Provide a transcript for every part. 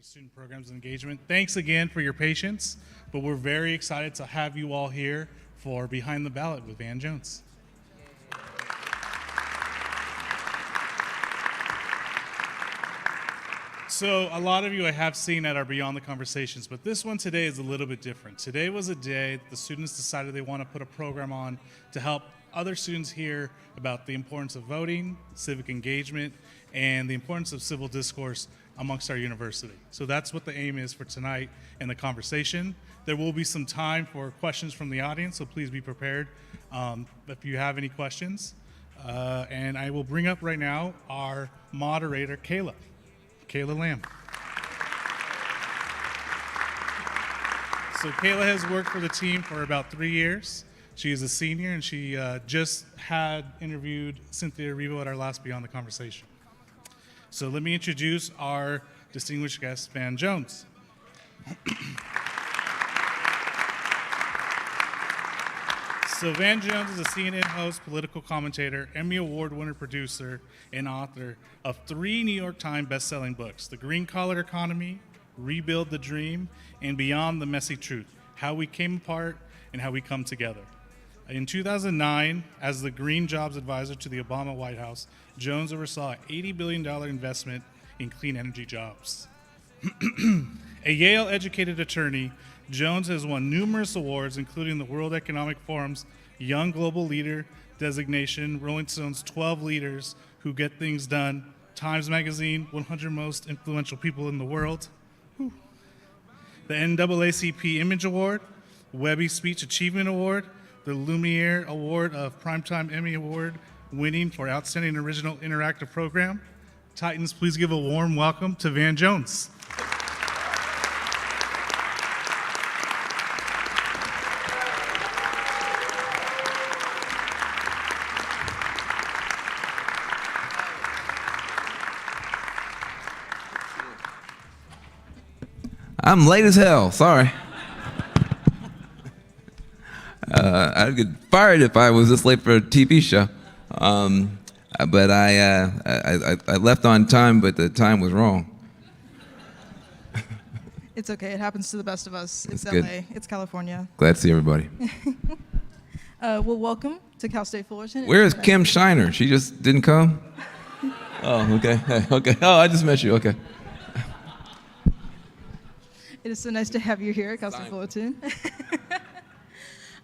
of Student Programs and Engagement. Thanks again for your patience, but we're very excited to have you all here for Behind the Ballot with Van Jones. So a lot of you I have seen at our Beyond the Conversations, but this one today is a little bit different. Today was a day that the students decided they want to put a program on to help other students hear about the importance of voting, civic engagement, and the importance of civil discourse amongst our university. So that's what the aim is for tonight in the conversation. There will be some time for questions from the audience, so please be prepared if you have any questions. And I will bring up right now our moderator, Kayla Lamb. So Kayla has worked for the team for about 3 years. She is a senior, and she just had interviewed Cynthia Revo at our last Beyond the Conversation. So let me introduce our distinguished guest, Van Jones. So Van Jones is a CNN host, political commentator, Emmy Award winner producer, and author of 3 New York Times best-selling books, The Green Collar Economy, Rebuild the Dream, and Beyond the Messy Truth, How We Came Apart and How We Come Together. In 2009, as the Green Jobs Advisor to the Obama White House, Jones oversaw an $80 billion investment in clean energy jobs. A Yale-educated attorney, Jones has won numerous awards, including the World Economic Forum's Young Global Leader designation, Rolling Stone's 12 Leaders Who Get Things Done, Times Magazine, 100 Most Influential People in the World, the NAACP Image Award, Webby Speech Achievement Award, the Lumiere Award of Primetime Emmy Award winning for Outstanding Original Interactive Program. Titans, please give a warm welcome to Van Jones. I'm late as hell, sorry. I'd get fired if I was this late for a TV show. But I left on time, but the time was wrong. It's okay, it happens to the best of us. It's Good. LA, it's California. Glad to see everybody. Well, welcome to Cal State Fullerton. Where is Kim Shiner? She just didn't come? Oh, okay, okay. Oh, I just met you, okay. It is so nice to have you here at Cal State Fullerton.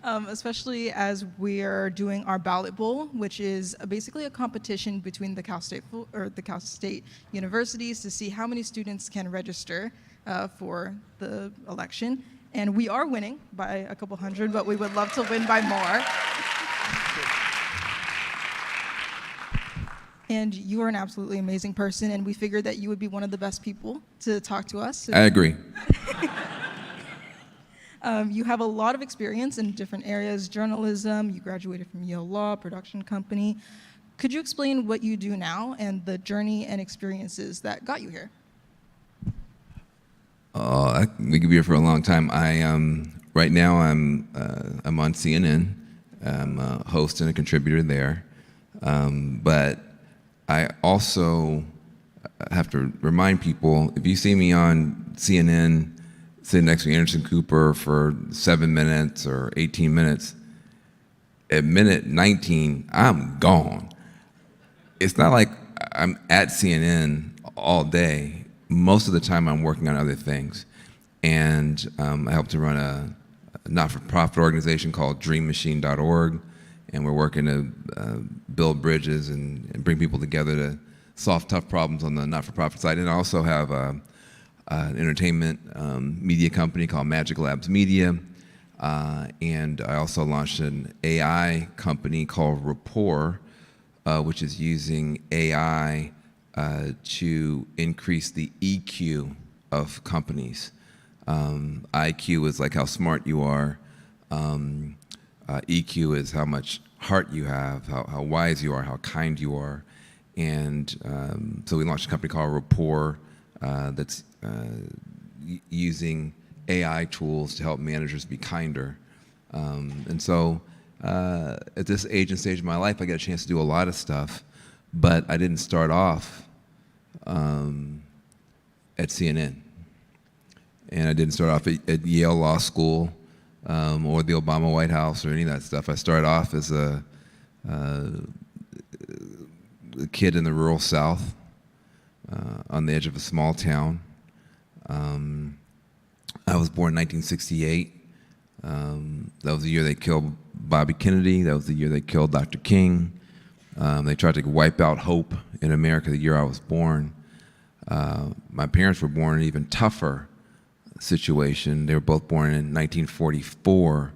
Especially as we are doing our ballot bowl, which is basically a competition between the Cal State universities to see how many students can register for the election. And we are winning by a couple hundred, but we would love to win by more. And you are an absolutely amazing person, and we figured that you would be one of the best people to talk to us. I agree. You have a lot of experience in different areas, journalism, you graduated from Yale Law, production company. Could you explain what you do now and the journey and experiences that got you here? We could be here for a long time. Right now I'm on CNN. I'm a host and a contributor there. But I also have to remind people, if you see me on CNN sitting next to Anderson Cooper for 7 minutes or 18 minutes, at minute 19, I'm gone. It's not like I'm at CNN all day. Most of the time I'm working on other things. And I help to run a not-for-profit organization called dreammachine.org, and we're working to build bridges and bring people together to solve tough problems on the not-for-profit side. And I also have an entertainment media company called Magic Labs Media, and I also launched an AI company called Rapport, which is using AI to increase the EQ of companies. IQ is like how smart you are. EQ is how much heart you have, how wise you are, how kind you are. And so we launched a company called Rapport that's using AI tools to help managers be kinder. And so at this age and stage of my life, I got a chance to do a lot of stuff, but I didn't start off at CNN. And I didn't start off at Yale Law School or the Obama White House or any of that stuff. I started off as a kid in the rural South on the edge of a small town. I was born in 1968. That was the year they killed Bobby Kennedy. That was the year they killed Dr. King. They tried to wipe out hope in America the year I was born. My parents were born in an even tougher situation. They were both born in 1944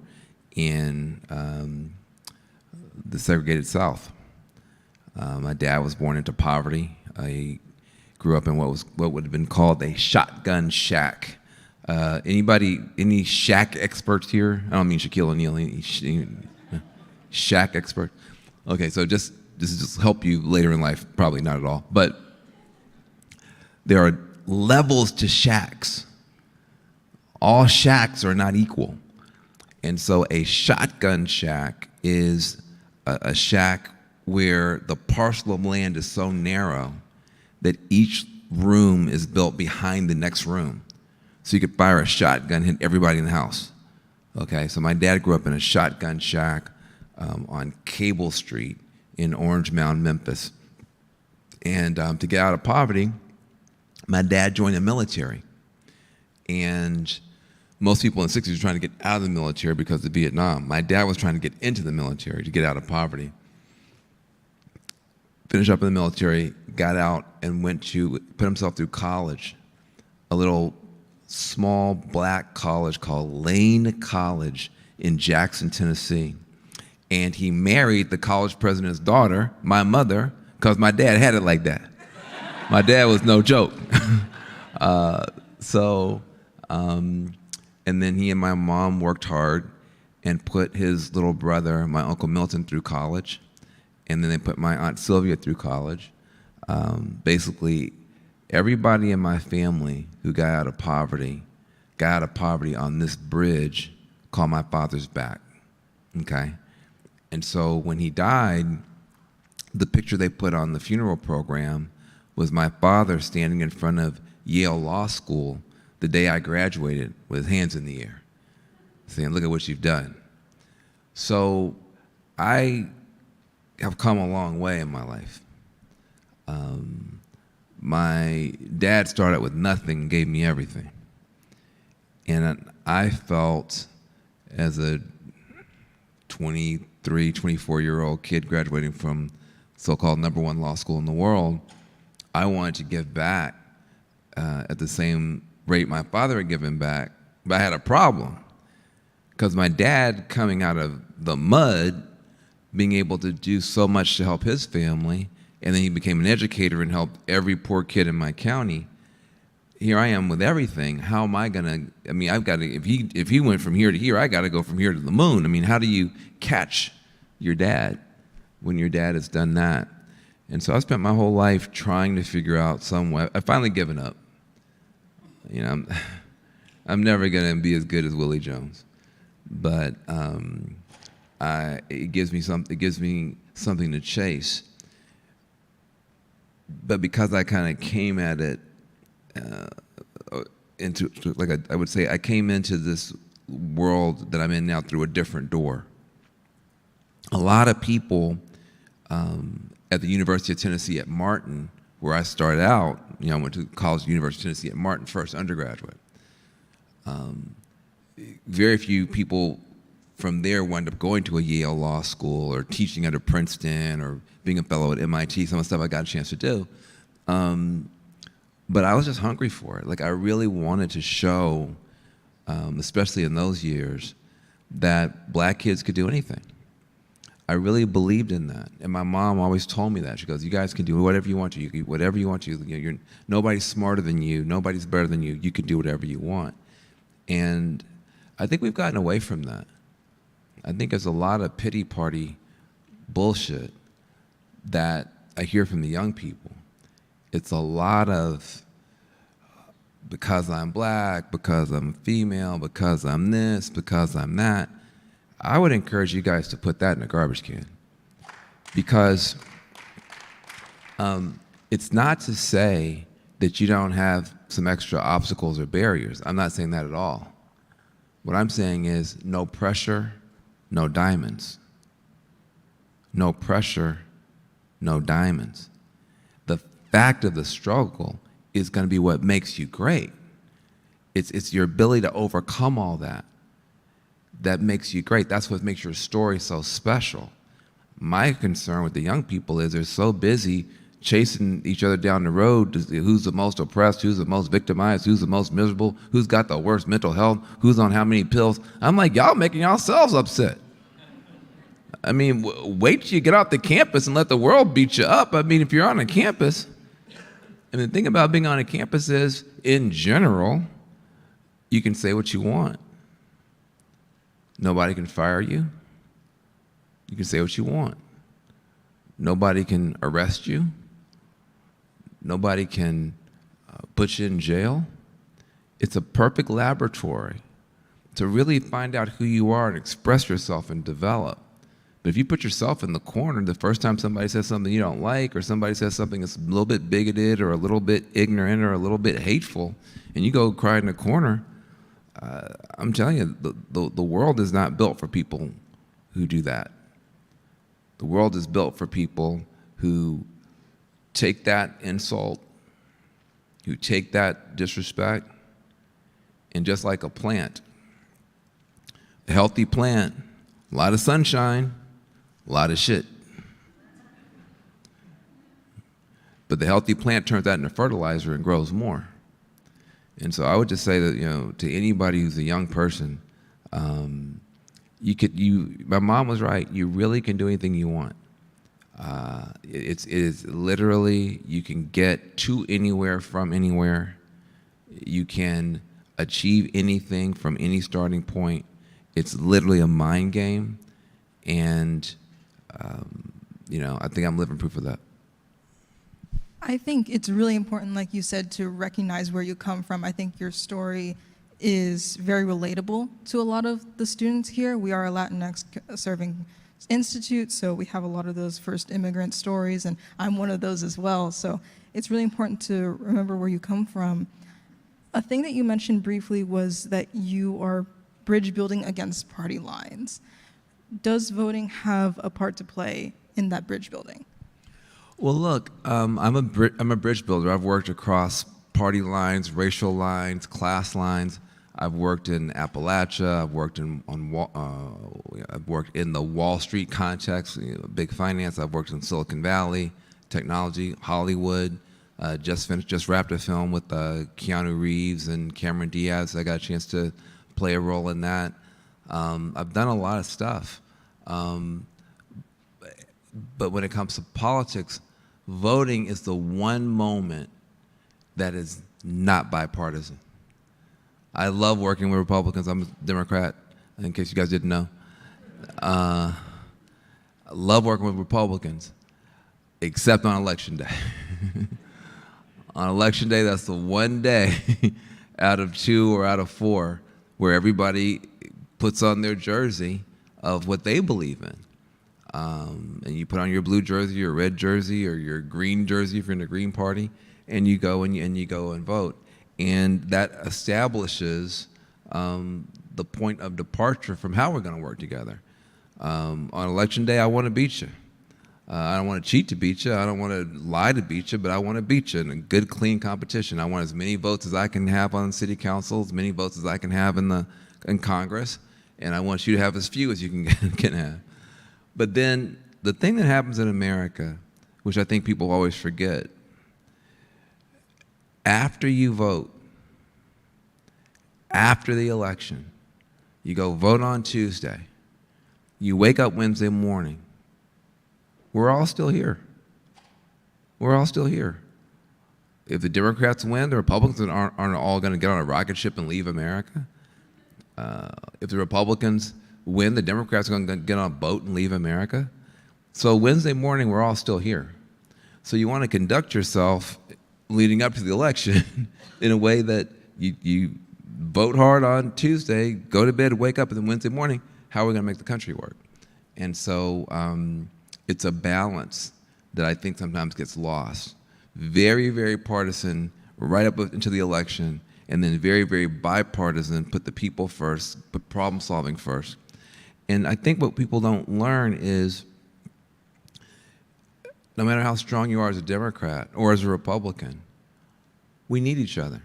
in the segregated South. My dad was born into poverty. I grew up in what would have been called a shotgun shack. Any shack experts here? I don't mean Shaquille O'Neal. Any shack expert? Okay, so this is just help you later in life. Probably not at all. But there are levels to shacks. All shacks are not equal. And so a shotgun shack is a shack where the parcel of land is so narrow that each room is built behind the next room. So you could fire a shotgun, hit everybody in the house. Okay, so my dad grew up in a shotgun shack on Cable Street in Orange Mound, Memphis. And to get out of poverty, my dad joined the military. And most people in the 60s were trying to get out of the military because of Vietnam. My dad was trying to get into the military to get out of poverty. Finished up in the military, got out, and put himself through college, a little small black college called Lane College in Jackson, Tennessee. And he married the college president's daughter, my mother, because my dad had it like that. My dad was no joke. And then he and my mom worked hard and put his little brother, my Uncle Milton, through college. And then they put my Aunt Sylvia through college. Basically, everybody in my family who got out of poverty on this bridge called my father's back, okay? And so when he died, the picture they put on the funeral program was my father standing in front of Yale Law School the day I graduated with his hands in the air, saying, look at what you've done. So I have come a long way in my life. My dad started with nothing and gave me everything. And I felt as a 23, 24-year-old kid graduating from so-called #1 law school in the world, I wanted to give back at the same rate my father had given back, but I had a problem. Because my dad, coming out of the mud, being able to do so much to help his family, and then he became an educator and helped every poor kid in my county. Here I am with everything. How am I gonna? I mean, I've got to. If he went from here to here, I got to go from here to the moon. I mean, how do you catch your dad when your dad has done that? And so I spent my whole life trying to figure out some way. I've finally given up. You know, I'm never gonna be as good as Willie Jones, but it gives me something to chase. But because I kind of came at it I would say I came into this world that I'm in now through a different door. A lot of people at the University of Tennessee at Martin, where I started out, I went to college at the University of Tennessee at Martin first, undergraduate. Very few people from there wound up going to a Yale Law School or teaching at a Princeton or being a fellow at MIT, some of the stuff I got a chance to do. But I was just hungry for it. Like, I really wanted to show, especially in those years, that black kids could do anything. I really believed in that. And my mom always told me that. She goes, you guys can do whatever you want to. You can do whatever you want to. Nobody's smarter than you. Nobody's better than you. You can do whatever you want. And I think we've gotten away from that. I think there's a lot of pity party bullshit that I hear from the young people. It's a lot of because I'm black, because I'm female, because I'm this, because I'm that. I would encourage you guys to put that in a garbage can. Because it's not to say that you don't have some extra obstacles or barriers. I'm not saying that at all. What I'm saying is no pressure, no diamonds. No pressure, no diamonds. The fact of the struggle is going to be what makes you great. It's your ability to overcome all that that makes you great. That's what makes your story so special. My concern with the young people is they're so busy chasing each other down the road to see who's the most oppressed, who's the most victimized, who's the most miserable, who's got the worst mental health, who's on how many pills. I'm like, y'all making yourselves upset. I mean, wait till you get off the campus and let the world beat you up. I mean, if you're on a campus, and the thing about being on a campus is, in general, you can say what you want. Nobody can fire you. You can say what you want. Nobody can arrest you. Nobody can put you in jail. It's a perfect laboratory to really find out who you are and express yourself and develop. But if you put yourself in the corner, the first time somebody says something you don't like, or somebody says something that's a little bit bigoted or a little bit ignorant or a little bit hateful, and you go cry in the corner, I'm telling you, the world is not built for people who do that. The world is built for people who take that insult, who take that disrespect, and just like a plant, a healthy plant, a lot of sunshine, a lot of shit. But the healthy plant turns that into fertilizer and grows more. And so I would just say that, to anybody who's a young person, my mom was right. You really can do anything you want. It is literally, you can get to anywhere from anywhere. You can achieve anything from any starting point. It's literally a mind game. And, I think I'm living proof of that. I think it's really important, like you said, to recognize where you come from. I think your story is very relatable to a lot of the students here. We are a Latinx serving institute, so we have a lot of those first immigrant stories, and I'm one of those as well. So it's really important to remember where you come from. A thing that you mentioned briefly was that you are bridge building against party lines. Does voting have a part to play in that bridge building? Well, look, I'm a bridge builder. I've worked across party lines, racial lines, class lines. I've worked in Appalachia. I've worked I've worked in the Wall Street context, big finance. I've worked in Silicon Valley, technology, Hollywood. Just wrapped a film with Keanu Reeves and Cameron Diaz. I got a chance to play a role in that. I've done a lot of stuff. But when it comes to politics, voting is the one moment that is not bipartisan. I love working with Republicans. I'm a Democrat, in case you guys didn't know. I love working with Republicans, except on Election Day. On Election Day, that's the one day out of 2 or out of 4 where everybody puts on their jersey of what they believe in. And you put on your blue jersey, your red jersey, or your green jersey if you're in the Green Party, and you go and you go and vote. And that establishes the point of departure from how we're going to work together. On Election Day, I want to beat you. I don't want to cheat to beat you. I don't want to lie to beat you, but I want to beat you in a good, clean competition. I want as many votes as I can have on city council, as many votes as I can have in Congress, and I want you to have as few as you can have. But then the thing that happens in America, which I think people always forget, after you vote, after the election, you go vote on Tuesday, you wake up Wednesday morning, we're all still here. We're all still here. If the Democrats win, the Republicans aren't all going to get on a rocket ship and leave America. If the Republicans win, the Democrats are going to get on a boat and leave America. So Wednesday morning, we're all still here. So you want to conduct yourself leading up to the election in a way that you vote hard on Tuesday, go to bed, wake up, and then Wednesday morning, how are we going to make the country work? And so it's a balance that I think sometimes gets lost. Very, very partisan right up into the election, and then very, very bipartisan, put the people first, put problem solving first. And I think what people don't learn is no matter how strong you are as a Democrat or as a Republican, we need each other.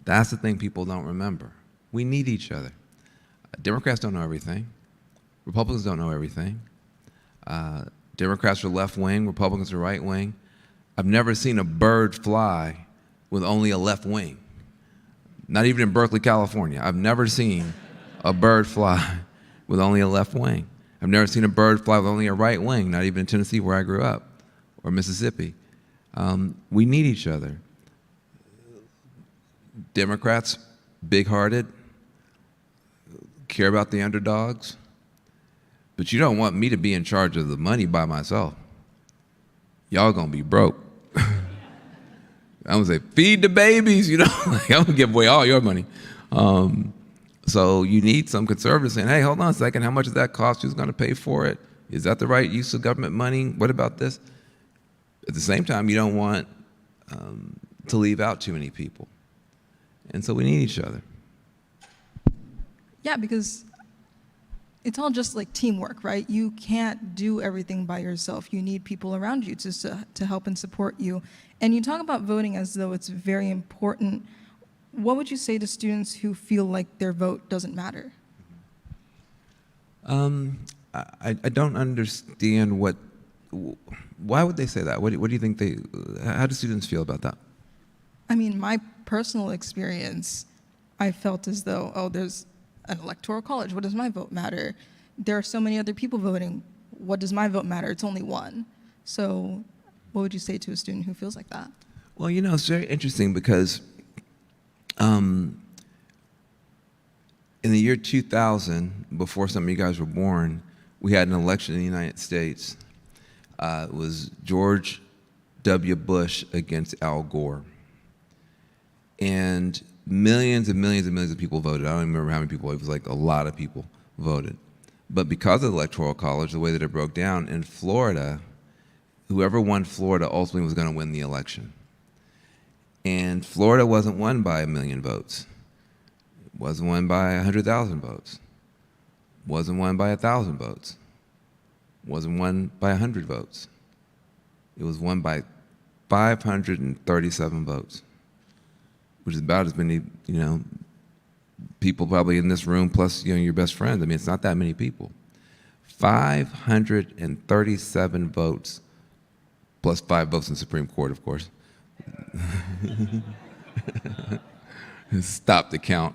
That's the thing people don't remember. We need each other. Democrats don't know everything. Republicans don't know everything. Democrats are left wing, Republicans are right wing. I've never seen a bird fly with only a left wing. Not even in Berkeley, California. I've never seen a bird fly with only a left wing. I've never seen a bird fly with only a right wing, not even in Tennessee where I grew up, or Mississippi. We need each other. Democrats, big-hearted, care about the underdogs, but you don't want me to be in charge of the money by myself. Y'all gonna be broke. I'm gonna say, feed the babies, you know, like, I'm gonna give away all your money. So you need some conservatives saying, hey, hold on a second, how much does that cost? Who's gonna pay for it? Is that the right use of government money? What about this? At the same time, you don't want to leave out too many people. And so we need each other. Yeah, because it's all just like teamwork, right? You can't do everything by yourself. You need people around you to help and support you. And you talk about voting as though it's very important. What would you say to students who feel like their vote doesn't matter? I don't understand why would they say that? What do you think how do students feel about that? I mean, my personal experience, I felt as though, oh, there's an electoral college. What does my vote matter? There are so many other people voting. What does my vote matter? It's only one. So what would you say to a student who feels like that? Well, you know, it's very interesting because in the year 2000, before some of you guys were born, we had an election in the United States. It was George W. Bush against Al Gore. And millions and millions and millions of people voted. I don't even remember how many people. It was like a lot of people voted. But because of the Electoral College, the way that it broke down, in Florida, whoever won Florida ultimately was going to win the election. And Florida wasn't won by 1 million votes. It wasn't won by 100,000 votes. It wasn't won by 1,000 votes. It wasn't won by 100 votes. It was won by 537 votes, which is about as many, you know, people probably in this room plus, you know, your best friends. I mean, it's not that many people. 537 votes, plus 5 votes in the Supreme Court, of course. Stop the count.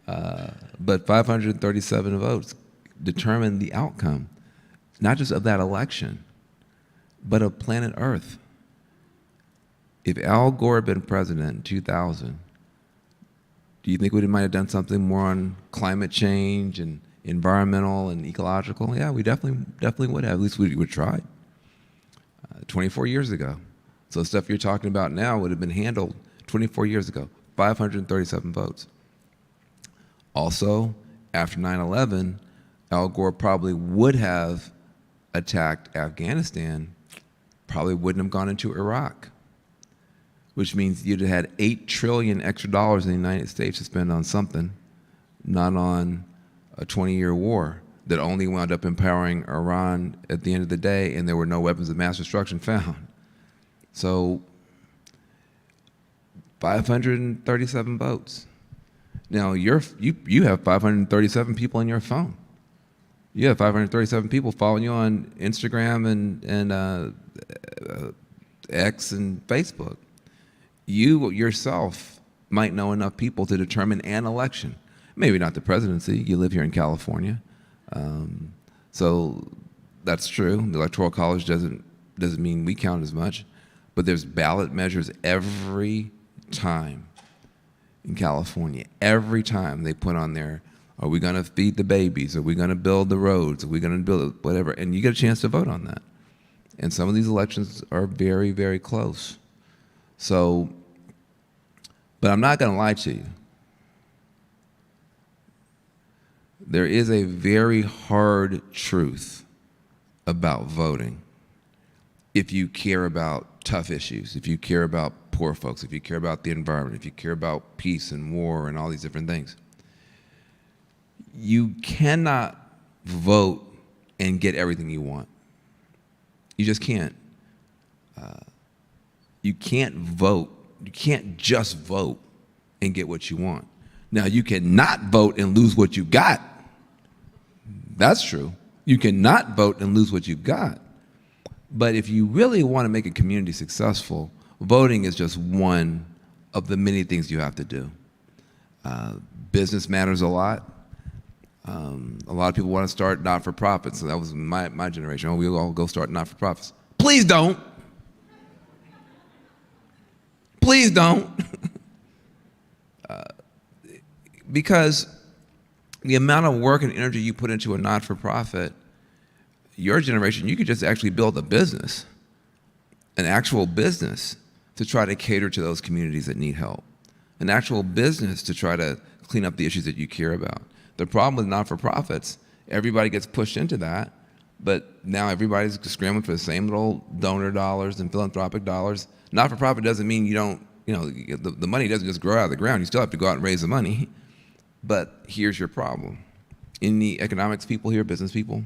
But 537 votes determined the outcome, not just of that election, but of planet Earth. If Al Gore had been president in 2000, do you think we might have done something more on climate change and environmental and ecological? Yeah, we definitely would have. At least we would try. 24 years ago. So the stuff you're talking about now would have been handled 24 years ago. 537 votes. Also, after 9/11, Al Gore probably would have attacked Afghanistan, probably wouldn't have gone into Iraq, which means you'd have had $8 trillion extra dollars in the United States to spend on something, not on a 20-year war that only wound up empowering Iran at the end of the day, and there were no weapons of mass destruction found. So 537 votes. Now you have 537 people on your phone. You have 537 people following you on Instagram and X and Facebook. You yourself might know enough people to determine an election. Maybe not the presidency. You live here in California. So that's true. The Electoral College doesn't mean we count as much. But there's ballot measures every time in California. Every time they put on there, are we going to feed the babies? Are we going to build the roads? Are we going to build whatever? And you get a chance to vote on that. And some of these elections are very, very close. So, but I'm not going to lie to you. There is a very hard truth about voting. if you care about tough issues, if you care about poor folks, if you care about the environment, if you care about peace and war and all these different things. You cannot vote and get everything you want. You just can't. You can't vote. You can't just vote and get what you want. Now, you cannot vote and lose what you got. That's true. You cannot vote and lose what you got. But if you really want to make a community successful, voting is just one of the many things you have to do. Business matters a lot. A lot of people want to start not-for-profits. So that was my generation. Oh, we'll all go start not-for-profits. Please don't. Please don't. Because the amount of work and energy you put into a not-for-profit, your generation, you could just actually build a business, an actual business to try to cater to those communities that need help, an actual business to try to clean up the issues that you care about. The problem with not-for-profits, everybody gets pushed into that, but now everybody's scrambling for the same little donor dollars and philanthropic dollars. Not-for-profit doesn't mean you don't, the money doesn't just grow out of the ground. You still have to go out and raise the money. But here's your problem. Any economics people here, business people?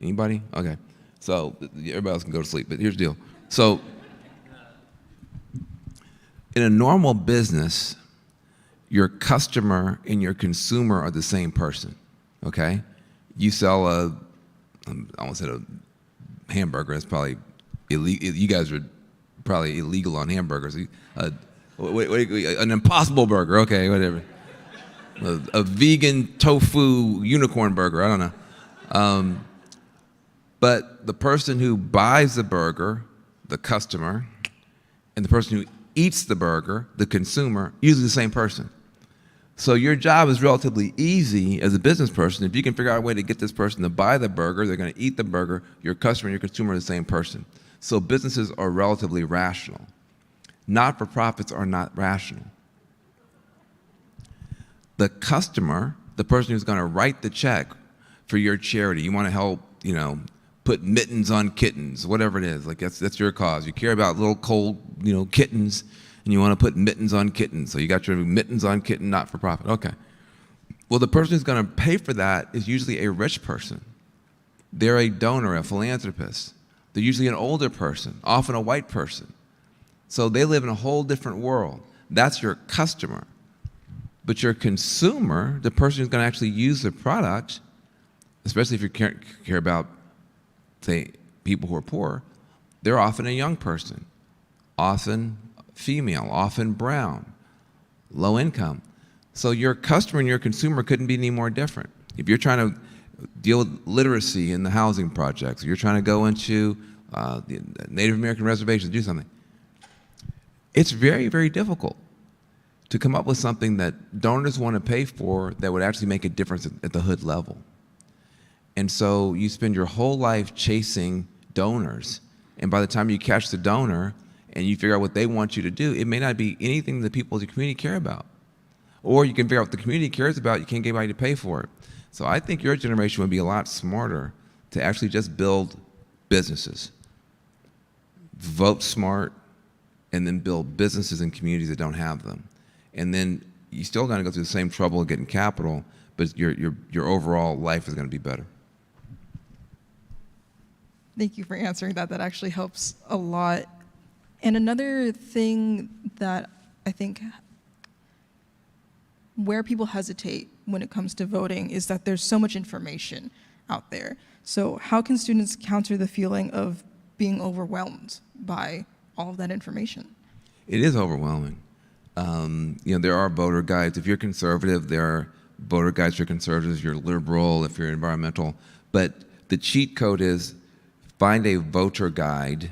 Anybody? Okay. So everybody else can go to sleep, but here's the deal. So in a normal business, your customer and your consumer are the same person, okay? You sell I almost said a hamburger. It's probably illegal. You guys are probably illegal on hamburgers. An Impossible Burger, okay, whatever. A vegan tofu unicorn burger, I don't know. But the person who buys the burger, the customer, and the person who eats the burger, the consumer, usually the same person. So your job is relatively easy as a business person. If you can figure out a way to get this person to buy the burger, they're going to eat the burger, your customer and your consumer are the same person. So businesses are relatively rational. Not-for-profits are not rational. The customer, the person who's going to write the check for your charity, you want to help, put mittens on kittens, whatever it is, like that's your cause. You care about little cold, kittens, and you want to put mittens on kittens. So you got your mittens on kitten, not-for-profit. Okay. Well, the person who's going to pay for that is usually a rich person. They're a donor, a philanthropist. They're usually an older person, often a white person. So they live in a whole different world. That's your customer. But your consumer, the person who's going to actually use the product, especially if you care about, say, people who are poor, they're often a young person, often female, often brown, low income. So your customer and your consumer couldn't be any more different. If you're trying to deal with literacy in the housing projects, or you're trying to go into the Native American reservations, do something, it's very, very difficult to come up with something that donors want to pay for that would actually make a difference at the hood level. And so you spend your whole life chasing donors, and by the time you catch the donor and you figure out what they want you to do, it may not be anything that people in the community care about. Or you can figure out what the community cares about, you can't get anybody to pay for it. So I think your generation would be a lot smarter to actually just build businesses. Vote smart, and then build businesses in communities that don't have them. And then you're still going to go through the same trouble of getting capital, but your overall life is going to be better. Thank you for answering that. That actually helps a lot. And another thing that I think where people hesitate when it comes to voting is that there's so much information out there. So how can students counter the feeling of being overwhelmed by all of that information? It is overwhelming. There are voter guides. If you're conservative, there are voter guides for conservatives. If you're liberal, if you're environmental. But the cheat code is find a voter guide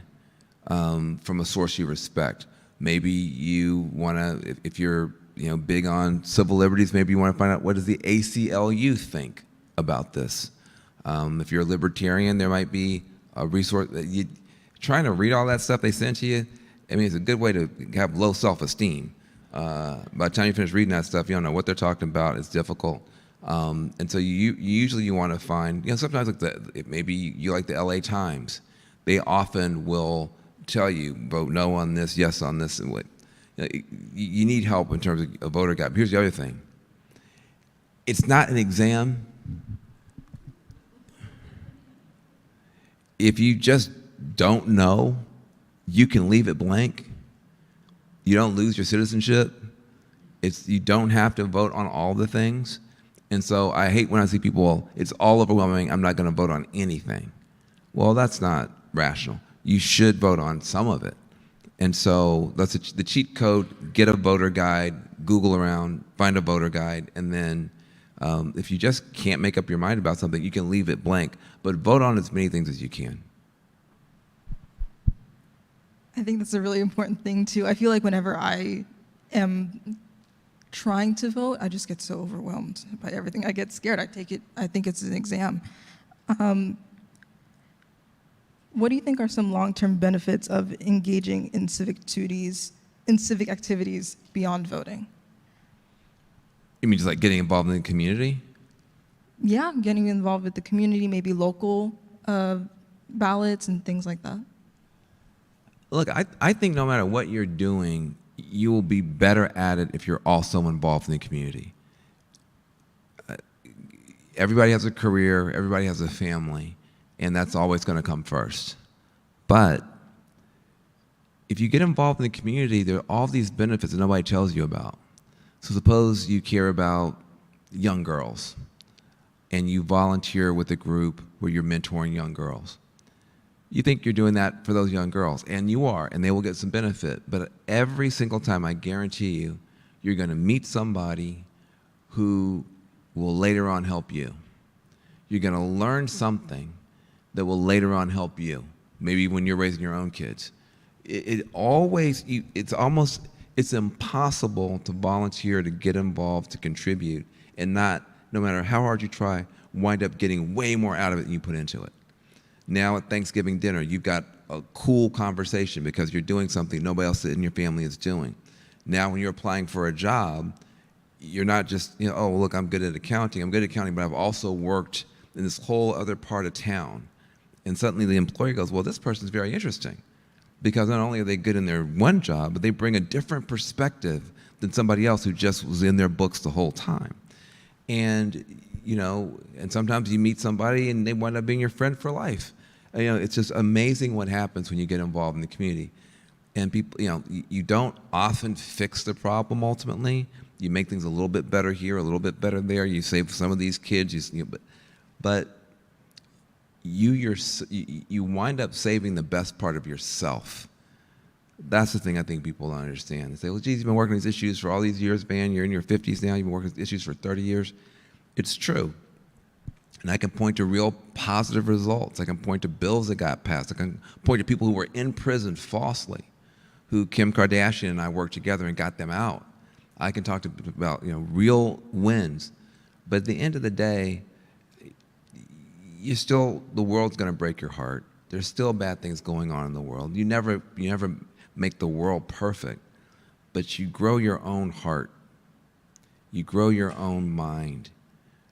from a source you respect. Maybe you want to, if you're big on civil liberties, maybe you want to find out what does the ACLU think about this. If you're a libertarian, there might be a resource. Trying to read all that stuff they sent to you, it's a good way to have low self-esteem. By the time you finish reading that stuff, you don't know what they're talking about. It's difficult. And so you usually want to find, sometimes maybe you like the LA Times. They often will tell you vote no on this, yes on this, and what. You need help in terms of a voter guide. Here's the other thing. It's not an exam. If you just don't know, you can leave it blank. You don't lose your citizenship. You don't have to vote on all the things. And so I hate when I see people, well, it's all overwhelming, I'm not going to vote on anything. Well, that's not rational. You should vote on some of it. And so that's the cheat code: get a voter guide, Google around, find a voter guide, and then if you just can't make up your mind about something, you can leave it blank, but vote on as many things as you can. I think that's a really important thing too. I feel like whenever I am trying to vote, I just get so overwhelmed by everything. I get scared. I think it's an exam. What do you think are some long-term benefits of engaging in civic activities beyond voting? You mean just like getting involved in the community? Yeah, getting involved with the community, maybe local ballots and things like that. Look, I think no matter what you're doing, you will be better at it if you're also involved in the community. Everybody has a career, everybody has a family, and that's always going to come first. But if you get involved in the community, there are all these benefits that nobody tells you about. So suppose you care about young girls, and you volunteer with a group where you're mentoring young girls. You think you're doing that for those young girls, and you are, and they will get some benefit. But every single time, I guarantee you, you're going to meet somebody who will later on help you. You're going to learn something that will later on help you, maybe when you're raising your own kids. It's impossible to volunteer, to get involved, to contribute, and not, no matter how hard you try, wind up getting way more out of it than you put into it. Now at Thanksgiving dinner, you've got a cool conversation because you're doing something nobody else in your family is doing. Now when you're applying for a job, you're not just, oh, look, I'm good at accounting, but I've also worked in this whole other part of town. And suddenly the employer goes, well, this person's very interesting, because not only are they good in their one job, but they bring a different perspective than somebody else who just was in their books the whole time. And, and sometimes you meet somebody and they wind up being your friend for life. It's just amazing what happens when you get involved in the community. And people, you don't often fix the problem ultimately. You make things a little bit better here, a little bit better there. You save some of these kids, but you wind up saving the best part of yourself. That's the thing I think people don't understand. They say, well, geez, you've been working on these issues for all these years, man. You're in your 50s now. You've been working on these issues for 30 years. It's true. And I can point to real positive results. I can point to bills that got passed. I can point to people who were in prison falsely, who Kim Kardashian and I worked together and got them out. I can talk about real wins. But at the end of the day, the world's going to break your heart. There's still bad things going on in the world. You never make the world perfect, but you grow your own heart. You grow your own mind.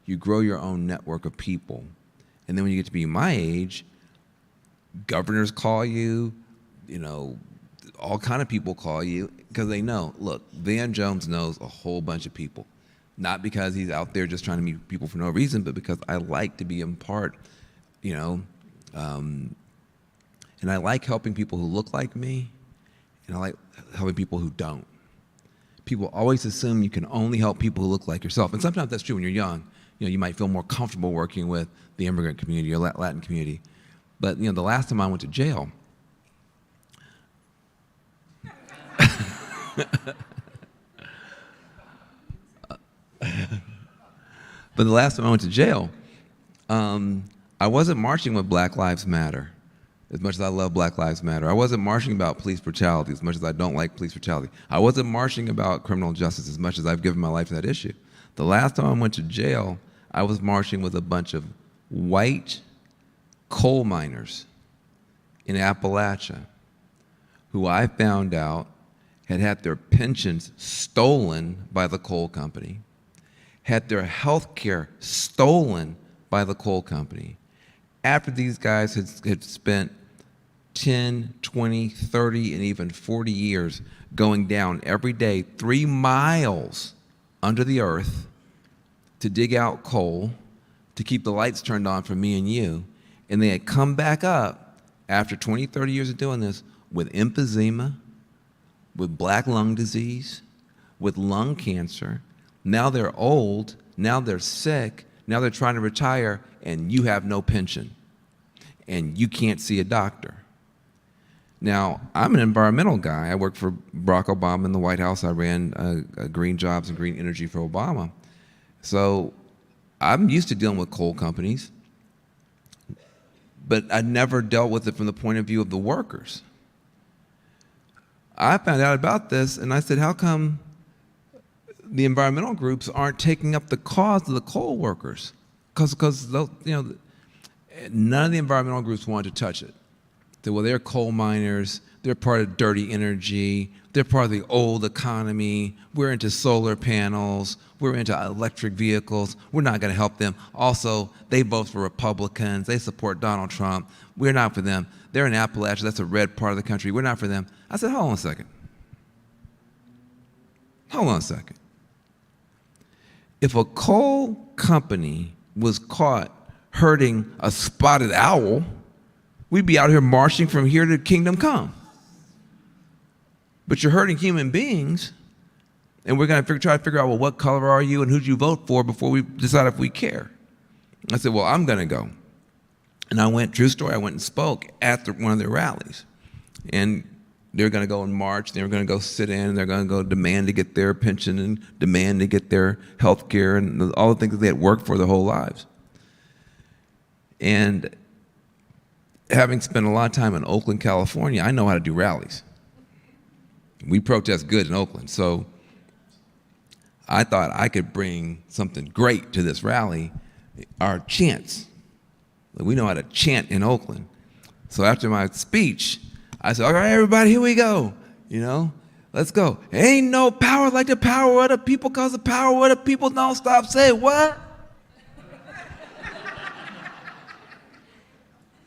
You grow your own network of people. And then when you get to be my age, governors call you, all kind of people call you because they know, look, Van Jones knows a whole bunch of people. Not because he's out there just trying to meet people for no reason, but because I like to be in part, and I like helping people who look like me, and I like helping people who don't. People always assume you can only help people who look like yourself. And sometimes that's true when you're young. You might feel more comfortable working with the immigrant community or Latin community. But, the last time I went to jail, I wasn't marching with Black Lives Matter as much as I love Black Lives Matter. I wasn't marching about police brutality as much as I don't like police brutality. I wasn't marching about criminal justice as much as I've given my life to that issue. The last time I went to jail, I was marching with a bunch of white coal miners in Appalachia who I found out had their pensions stolen by the coal company, had their health care stolen by the coal company, after these guys had spent 10, 20, 30, and even 40 years going down every day 3 miles under the earth to dig out coal, to keep the lights turned on for me and you. And they had come back up after 20, 30 years of doing this with emphysema, with black lung disease, with lung cancer. Now they're old, now they're sick, now they're trying to retire, and you have no pension. And you can't see a doctor. Now, I'm an environmental guy. I worked for Barack Obama in the White House. I ran green jobs and green energy for Obama. So I'm used to dealing with coal companies, but I never dealt with it from the point of view of the workers. I found out about this, and I said, how come the environmental groups aren't taking up the cause of the coal workers? Because none of the environmental groups wanted to touch it. They, well, they're coal miners, they're part of dirty energy, they're part of the old economy, we're into solar panels, we're into electric vehicles, we're not going to help them. Also, they vote for Republicans, they support Donald Trump, we're not for them. They're in Appalachia, that's a red part of the country, we're not for them. I said, hold on a second. Hold on a second. If a coal company was caught hurting a spotted owl, we'd be out here marching from here to kingdom come. But you're hurting human beings, and we're going to try to figure out, well, what color are you and who'd you vote for before we decide if we care. I said, well, I'm going to go. And I went, true story, I went and spoke at one of their rallies. And they're going to go and march, they're going to go sit in, and they're going to go demand to get their pension and demand to get their health care and all the things that they had worked for their whole lives. And having spent a lot of time in Oakland, California, I know how to do rallies. We protest good in Oakland, so I thought I could bring something great to this rally, our chants. We know how to chant in Oakland. So after my speech, I said, all right, everybody, here we go. Let's go. Ain't no power like the power of the people, cause the power of the people don't stop. Say what?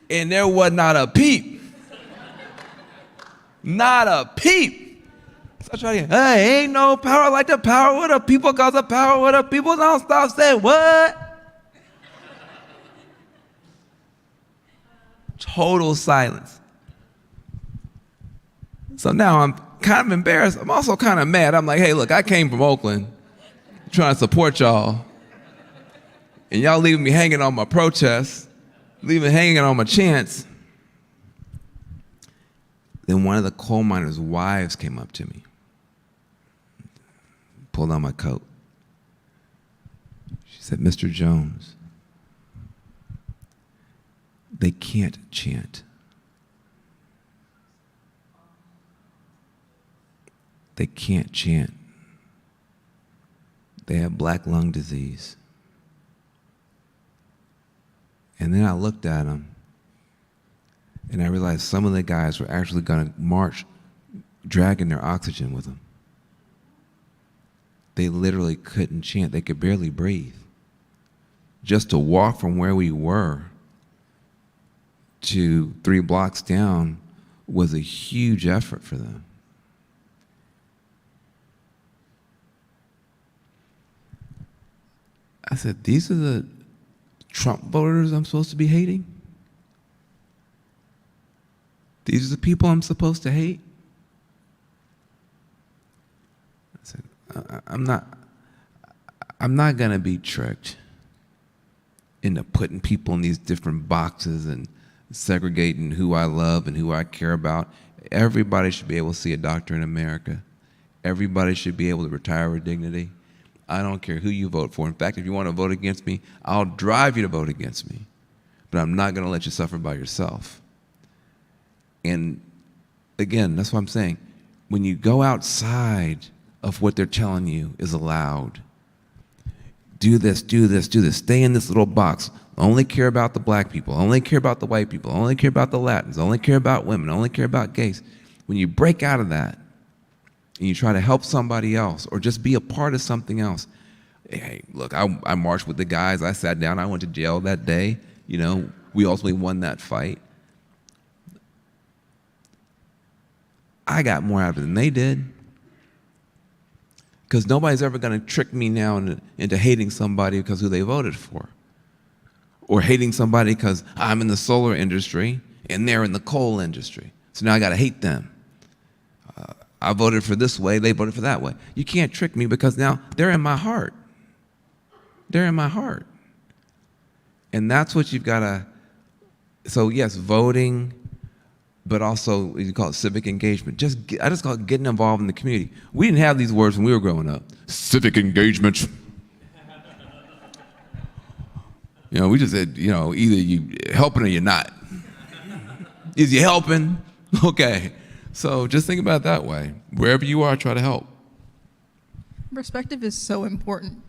And there was not a peep. Not a peep. So I tried again. Hey, ain't no power like the power of the people, cause the power of the people don't stop. Say what? Total silence. So now I'm kind of embarrassed. I'm also kind of mad. I'm like, hey, look, I came from Oakland trying to support y'all. And y'all leaving me hanging on my protests, leaving me hanging on my chants. Then one of the coal miners' wives came up to me, pulled on my coat. She said, Mr. Jones, they can't chant. They can't chant. They have black lung disease. And then I looked at them, and I realized some of the guys were actually going to march, dragging their oxygen with them. They literally couldn't chant. They could barely breathe. Just to walk from where we were to 3 blocks down was a huge effort for them. I said, these are the Trump voters I'm supposed to be hating? These are the people I'm supposed to hate? I said, I'm not gonna be tricked into putting people in these different boxes and segregating who I love and who I care about. Everybody should be able to see a doctor in America. Everybody should be able to retire with dignity. I don't care who you vote for. In fact, if you want to vote against me, I'll drive you to vote against me. But I'm not going to let you suffer by yourself. And again, that's what I'm saying. When you go outside of what they're telling you is allowed, do this, do this, do this. Stay in this little box. Only care about the black people. Only care about the white people. Only care about the Latins. Only care about women. Only care about gays. When you break out of that, and you try to help somebody else or just be a part of something else. Hey, look, I marched with the guys. I sat down. I went to jail that day. We ultimately won that fight. I got more out of it than they did. Because nobody's ever going to trick me now into hating somebody because who they voted for. Or hating somebody because I'm in the solar industry and they're in the coal industry. So now I got to hate them. I voted for this way, they voted for that way. You can't trick me because now they're in my heart. They're in my heart. And that's what you've got to, so yes, voting, but also you call it civic engagement. I just call it getting involved in the community. We didn't have these words when we were growing up. Civic engagement. We just said, either you helping or you're not. Is you helping? Okay. So just think about it that way. Wherever you are, try to help. Perspective is so important.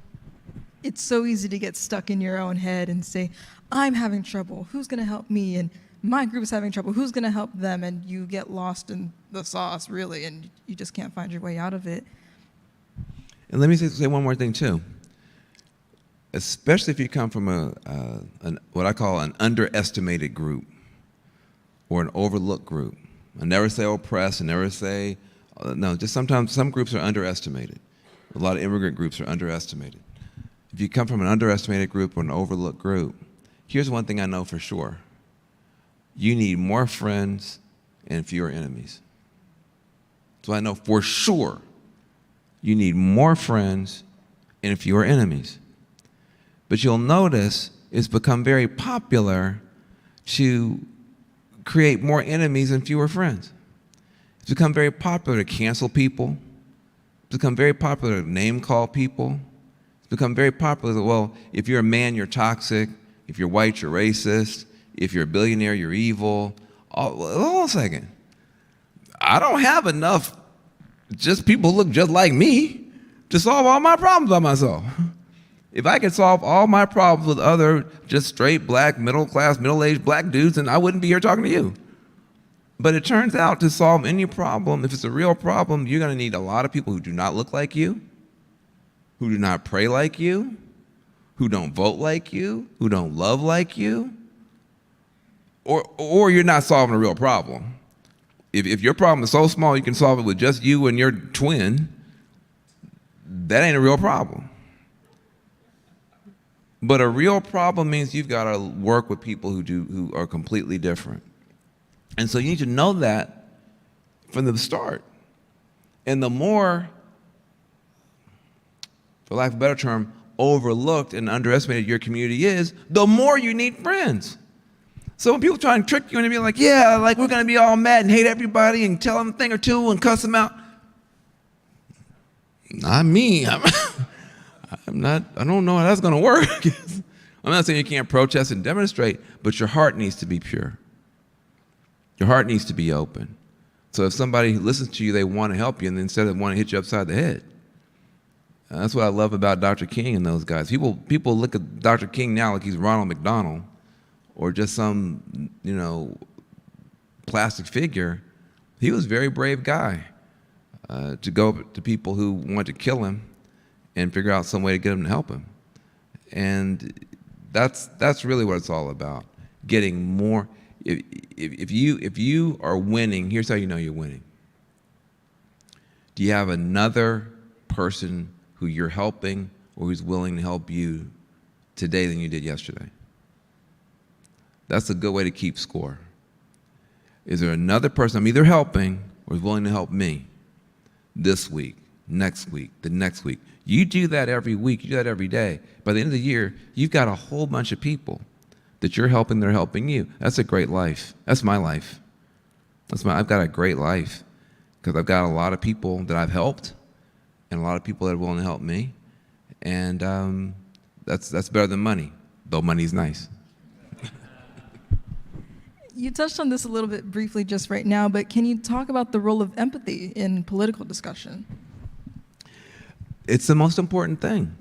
It's so easy to get stuck in your own head and say, I'm having trouble. Who's going to help me? And my group is having trouble. Who's going to help them? And you get lost in the sauce, really, and you just can't find your way out of it. And let me say one more thing, too. Especially if you come from what I call an underestimated group or an overlooked group. I never say oppressed, I never say, no, just sometimes some groups are underestimated. A lot of immigrant groups are underestimated. If you come from an underestimated group or an overlooked group, here's one thing I know for sure. You need more friends and fewer enemies. So I know for sure you need more friends and fewer enemies. But you'll notice it's become very popular to create more enemies and fewer friends. It's become very popular to cancel people. It's become very popular to name call people. It's become very popular that, well, if you're a man, you're toxic. If you're white, you're racist. If you're a billionaire, you're evil. Hold on a second. I don't have enough just people who look just like me to solve all my problems by myself. If I could solve all my problems with other just straight black, middle-class, middle-aged black dudes, then I wouldn't be here talking to you. But it turns out to solve any problem, if it's a real problem, you're going to need a lot of people who do not look like you, who do not pray like you, who don't vote like you, who don't love like you, or you're not solving a real problem. If your problem is so small you can solve it with just you and your twin, that ain't a real problem. But a real problem means you've got to work with people who are completely different. And so you need to know that from the start. And the more, for lack of a better term, overlooked and underestimated your community is, the more you need friends. So when people try and trick you and be like, yeah, like we're going to be all mad and hate everybody and tell them a thing or two and cuss them out. Not me. I don't know how that's going to work. I'm not saying you can't protest and demonstrate, but your heart needs to be pure. Your heart needs to be open. So if somebody listens to you, they want to help you, and instead of wanting to hit you upside the head. That's what I love about Dr. King and those guys. People look at Dr. King now like he's Ronald McDonald or just some, plastic figure. He was a very brave guy to go to people who wanted to kill him and figure out some way to get him to help him. And that's really what it's all about. Getting more. If you are winning, here's how you know you're winning. Do you have another person who you're helping or who's willing to help you today than you did yesterday? That's a good way to keep score. Is there another person I'm either helping or is willing to help me this week, next week, the next week? You do that every week, you do that every day. By the end of the year, you've got a whole bunch of people that you're helping, they're helping you. That's a great life. That's my life. I've got a great life because I've got a lot of people that I've helped and a lot of people that are willing to help me. And that's better than money, though money's nice. You touched on this a little bit briefly just right now, but can you talk about the role of empathy in political discussion? It's the most important thing.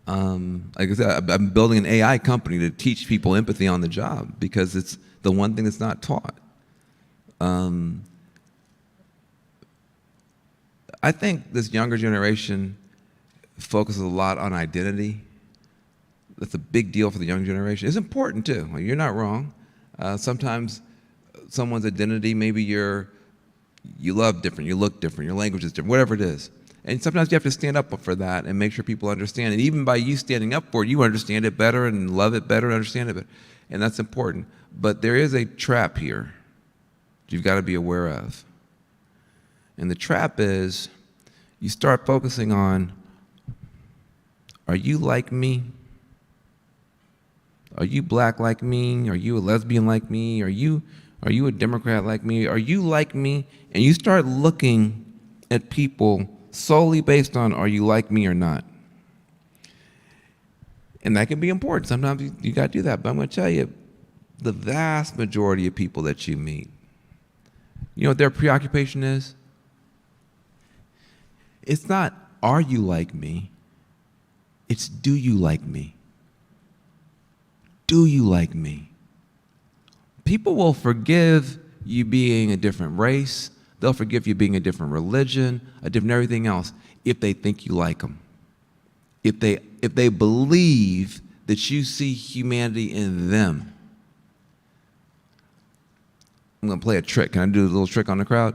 Like I said, I'm building an AI company to teach people empathy on the job because it's the one thing that's not taught. I think this younger generation focuses a lot on identity. That's a big deal for the young generation. It's important too. You're not wrong. Sometimes someone's identity, maybe you're You love different, you look different, your language is different, whatever it is. And sometimes you have to stand up for that and make sure people understand. And even by you standing up for it, you understand it better and love it better and understand it better. And that's important. But there is a trap here that you've got to be aware of. And the trap is you start focusing on, are you like me? Are you black like me? Are you a lesbian like me? Are you a Democrat like me? Are you like me? And you start looking at people solely based on, are you like me or not? And that can be important. Sometimes you got to do that. But I'm going to tell you, the vast majority of people that you meet, you know what their preoccupation is? It's not, are you like me? It's, do you like me? Do you like me? People will forgive you being a different race. They'll forgive you being a different religion, a different everything else, if they think you like them. If they believe that you see humanity in them. I'm going to play a trick. Can I do a little trick on the crowd?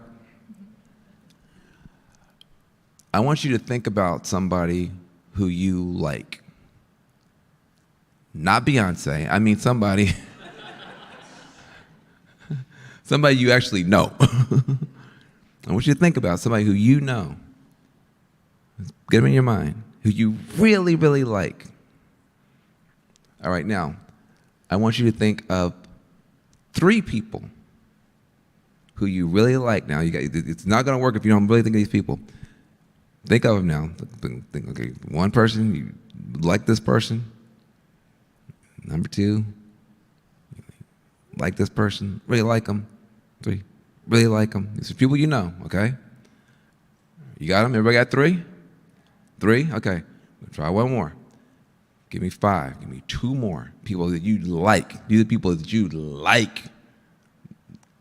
I want you to think about somebody who you like. Not Beyonce. I mean somebody you actually know. I want you to think about somebody who you know. Get them in your mind. Who you really, really like. All right, now, I want you to think of 3 people who you really like now. It's not going to work if you don't really think of these people. Think of them now. Think, okay, one person, you like this person. Number 2, like this person, really like them. 3, really like them. These are people you know, okay? You got them? Everybody got 3? 3? Okay. Try one more. Give me 5. Give me 2 more. People that you like. These are people that you like.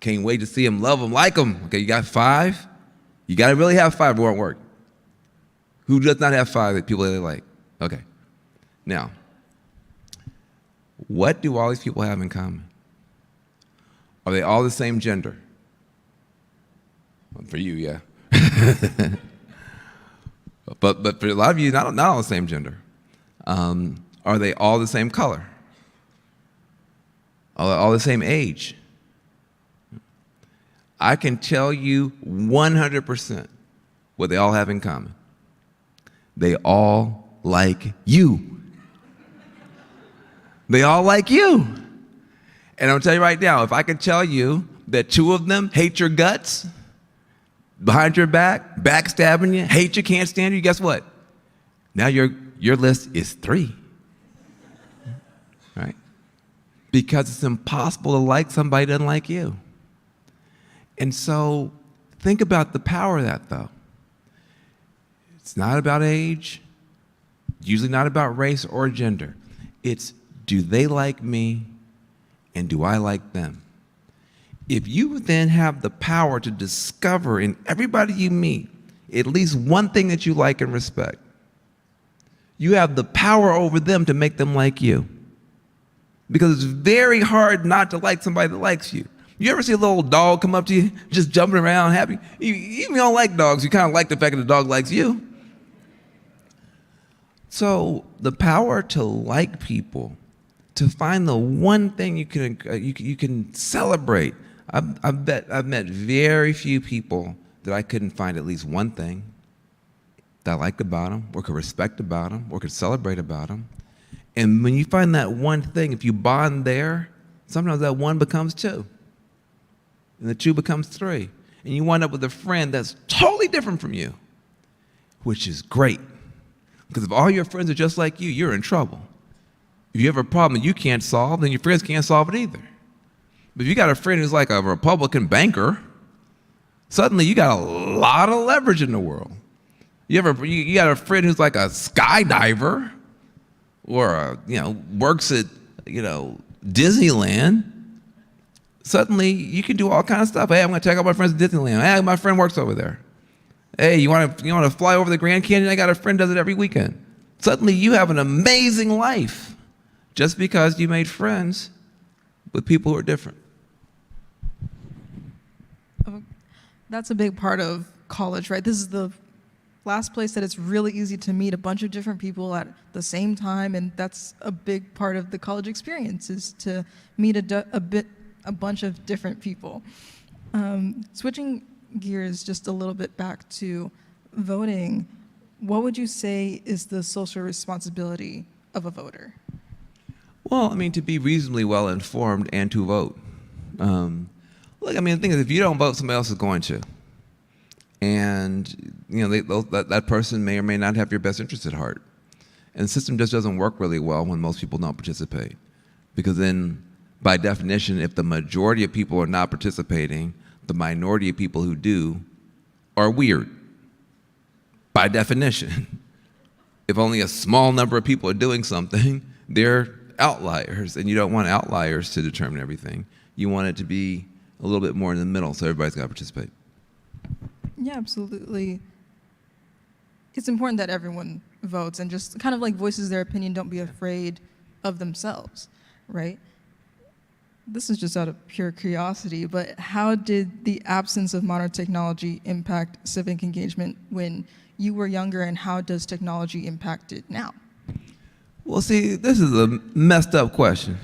Can't wait to see them, love them, like them. Okay, you got 5? You got to really have 5, it won't work. Who does not have 5 that people that they like? Okay. Now, what do all these people have in common? Are they all the same gender? Well, for you, yeah. but for a lot of you, not all the same gender. Are they all the same color? All the same age? I can tell you 100% what they all have in common. They all like you. They all like you. And I'm telling you right now, if I could tell you that 2 of them hate your guts, behind your back, backstabbing you, hate you, can't stand you, guess what? Now your list is 3. Right? Because it's impossible to like somebody that doesn't like you. And so think about the power of that, though. It's not about age, usually not about race or gender. It's, do they like me and do I like them? If you then have the power to discover in everybody you meet at least one thing that you like and respect, you have the power over them to make them like you. Because it's very hard not to like somebody that likes you. You ever see a little dog come up to you, just jumping around, happy? Even if you don't like dogs, you kind of like the fact that the dog likes you. So the power to like people, to find the one thing you can celebrate. I've met very few people that I couldn't find at least one thing that I liked about them, or could respect about them, or could celebrate about them. And when you find that one thing, if you bond there, sometimes that 1 becomes 2. And the 2 becomes 3. And you wind up with a friend that's totally different from you, which is great. Because if all your friends are just like you, you're in trouble. If you have a problem that you can't solve, then your friends can't solve it either. But if you got a friend who's like a Republican banker, suddenly you got a lot of leverage in the world. You got a friend who's like a skydiver, or works at Disneyland. Suddenly you can do all kinds of stuff. Hey, I'm going to check out my friends at Disneyland. Hey, my friend works over there. Hey, you want to fly over the Grand Canyon? I got a friend does it every weekend. Suddenly you have an amazing life just because you made friends with people who are different. That's a big part of college, right? This is the last place that it's really easy to meet a bunch of different people at the same time, and that's a big part of the college experience, is to meet a bunch of different people. Switching gears just a little bit back to voting, what would you say is the social responsibility of a voter? Well, I mean, to be reasonably well informed and to vote. Look, I mean, the thing is, if you don't vote, somebody else is going to. And, you know, that person may or may not have your best interest at heart. And the system just doesn't work really well when most people don't participate. Because then, by definition, if the majority of people are not participating, the minority of people who do are weird. By definition. If only a small number of people are doing something, they're outliers. And you don't want outliers to determine everything. You want it to be a little bit more in the middle, so everybody's got to participate. Yeah, absolutely. It's important that everyone votes and just kind of like voices their opinion, don't be afraid of themselves, right? This is just out of pure curiosity, but how did the absence of modern technology impact civic engagement when you were younger, and how does technology impact it now? Well, see, this is a messed up question.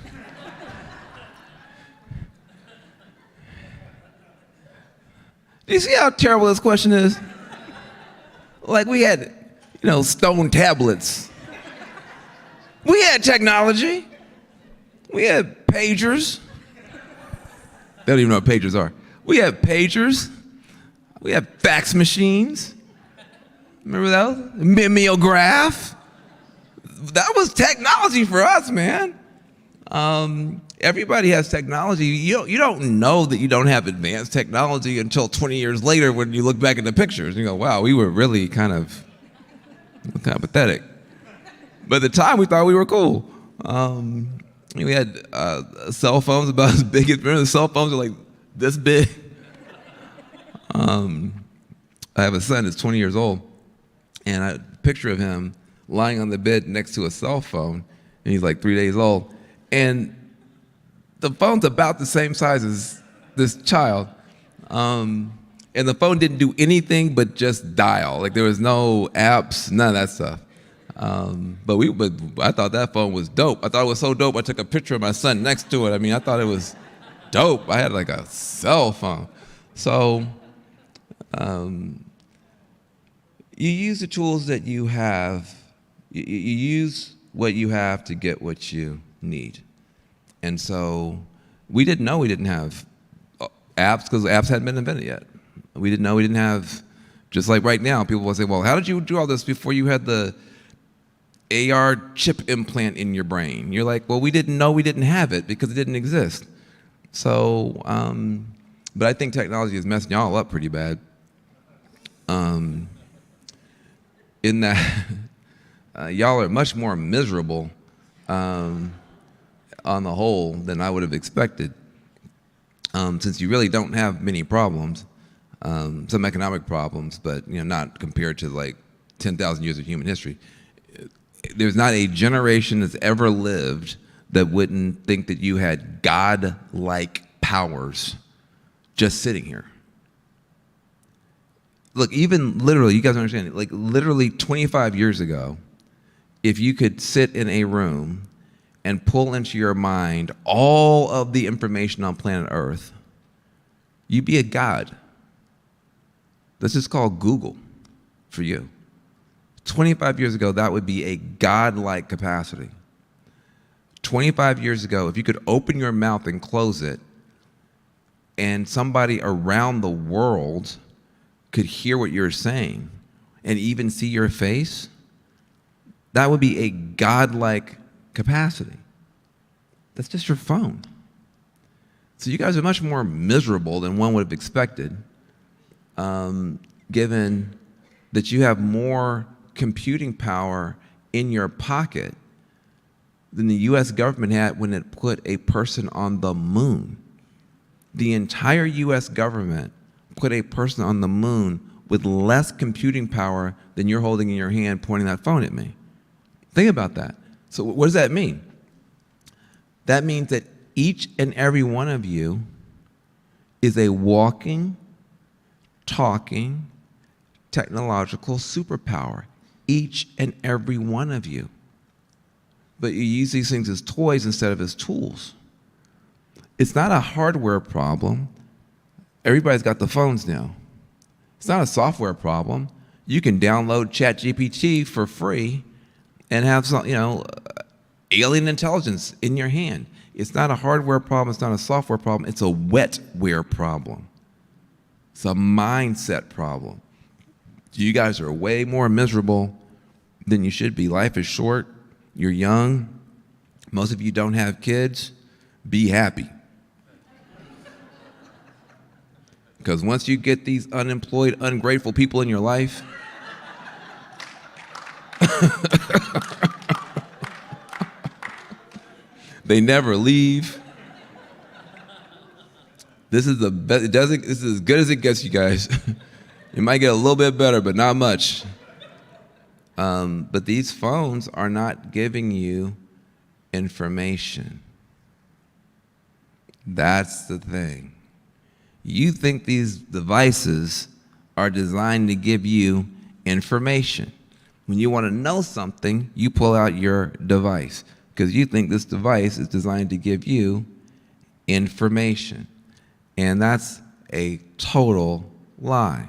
Do you see how terrible this question is? Like, we had, stone tablets. We had technology. We had pagers. They don't even know what pagers are. We had pagers. We had fax machines. Remember those? Mimeograph. That was technology for us, man. Everybody has technology. You don't know that you don't have advanced technology until 20 years later when you look back at the pictures. You go, wow, we were really kind of pathetic. But at the time, we thought we were cool. We had cell phones about as big as, remember the cell phones are like this big? I have a son that's 20 years old, and I had a picture of him lying on the bed next to a cell phone, and he's like 3 days old. And the phone's about the same size as this child. And the phone didn't do anything but just dial. Like, there was no apps, none of that stuff. But I thought that phone was dope. I thought it was so dope, I took a picture of my son next to it. I mean, I thought it was dope. I had like a cell phone. So you use the tools that you have. You use what you have to get what you need. And so we didn't know we didn't have apps because apps hadn't been invented yet. We didn't know we didn't have, just like right now, people will say, well, how did you do all this before you had the AR chip implant in your brain? You're like, well, we didn't know we didn't have it because it didn't exist. So, but I think technology is messing y'all up pretty bad. In that y'all are much more miserable on the whole than I would have expected, since you really don't have many problems, some economic problems, but not compared to like 10,000 years of human history. There's not a generation that's ever lived that wouldn't think that you had God-like powers just sitting here. Look, even literally, you guys understand, like literally 25 years ago, if you could sit in a room and pull into your mind all of the information on planet Earth, you'd be a god. This is called Google for you. 25 years ago, that would be a god-like capacity. 25 years ago, if you could open your mouth and close it, and somebody around the world could hear what you're saying and even see your face, that would be a god-like capacity. That's just your phone. So you guys are much more miserable than one would have expected, given that you have more computing power in your pocket than the US government had when it put a person on the moon. The entire US government put a person on the moon with less computing power than you're holding in your hand pointing that phone at me. Think about that. So what does that mean? That means that each and every one of you is a walking, talking technological superpower, each and every one of you. But you use these things as toys instead of as tools. It's not a hardware problem. Everybody's got the phones now. It's not a software problem. You can download ChatGPT for free and have some, alien intelligence in your hand. It's not a hardware problem. It's not a software problem. It's a wetware problem. It's a mindset problem. You guys are way more miserable than you should be. Life is short. You're young. Most of you don't have kids. Be happy. Because once you get these unemployed, ungrateful people in your life, they never leave. This is the best. This is as good as it gets, you guys. It might get a little bit better, but not much. But these phones are not giving you information. That's the thing. You think these devices are designed to give you information. When you want to know something, you pull out your device because you think this device is designed to give you information. And that's a total lie.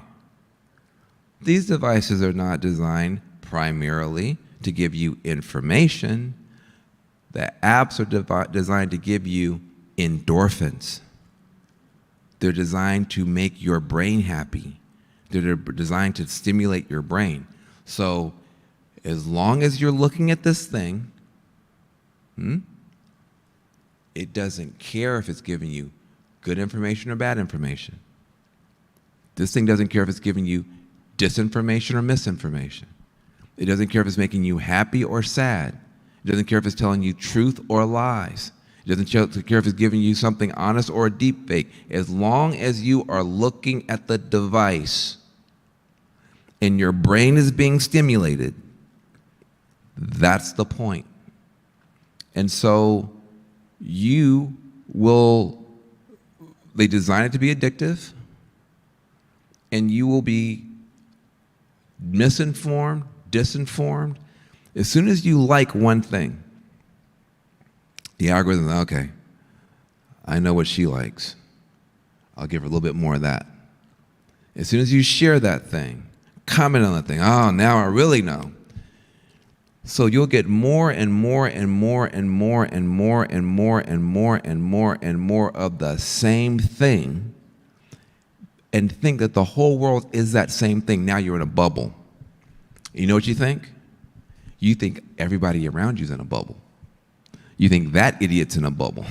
These devices are not designed primarily to give you information. The apps are designed to give you endorphins. They're designed to make your brain happy. They're designed to stimulate your brain. So as long as you're looking at this thing, it doesn't care if it's giving you good information or bad information. This thing doesn't care if it's giving you disinformation or misinformation. It doesn't care if it's making you happy or sad. It doesn't care if it's telling you truth or lies. It doesn't care if it's giving you something honest or a deep fake. As long as you are looking at the device and your brain is being stimulated, that's the point. And so they design it to be addictive, and you will be misinformed, disinformed. As soon as you like one thing, the algorithm, okay, I know what she likes. I'll give her a little bit more of that. As soon as you share that thing, comment on that thing, oh, now I really know. So you'll get more and more and more and more and more and more and more and more and more of the same thing and think that the whole world is that same thing. Now you're in a bubble. You know what you think? You think everybody around you's in a bubble. You think that idiot's in a bubble.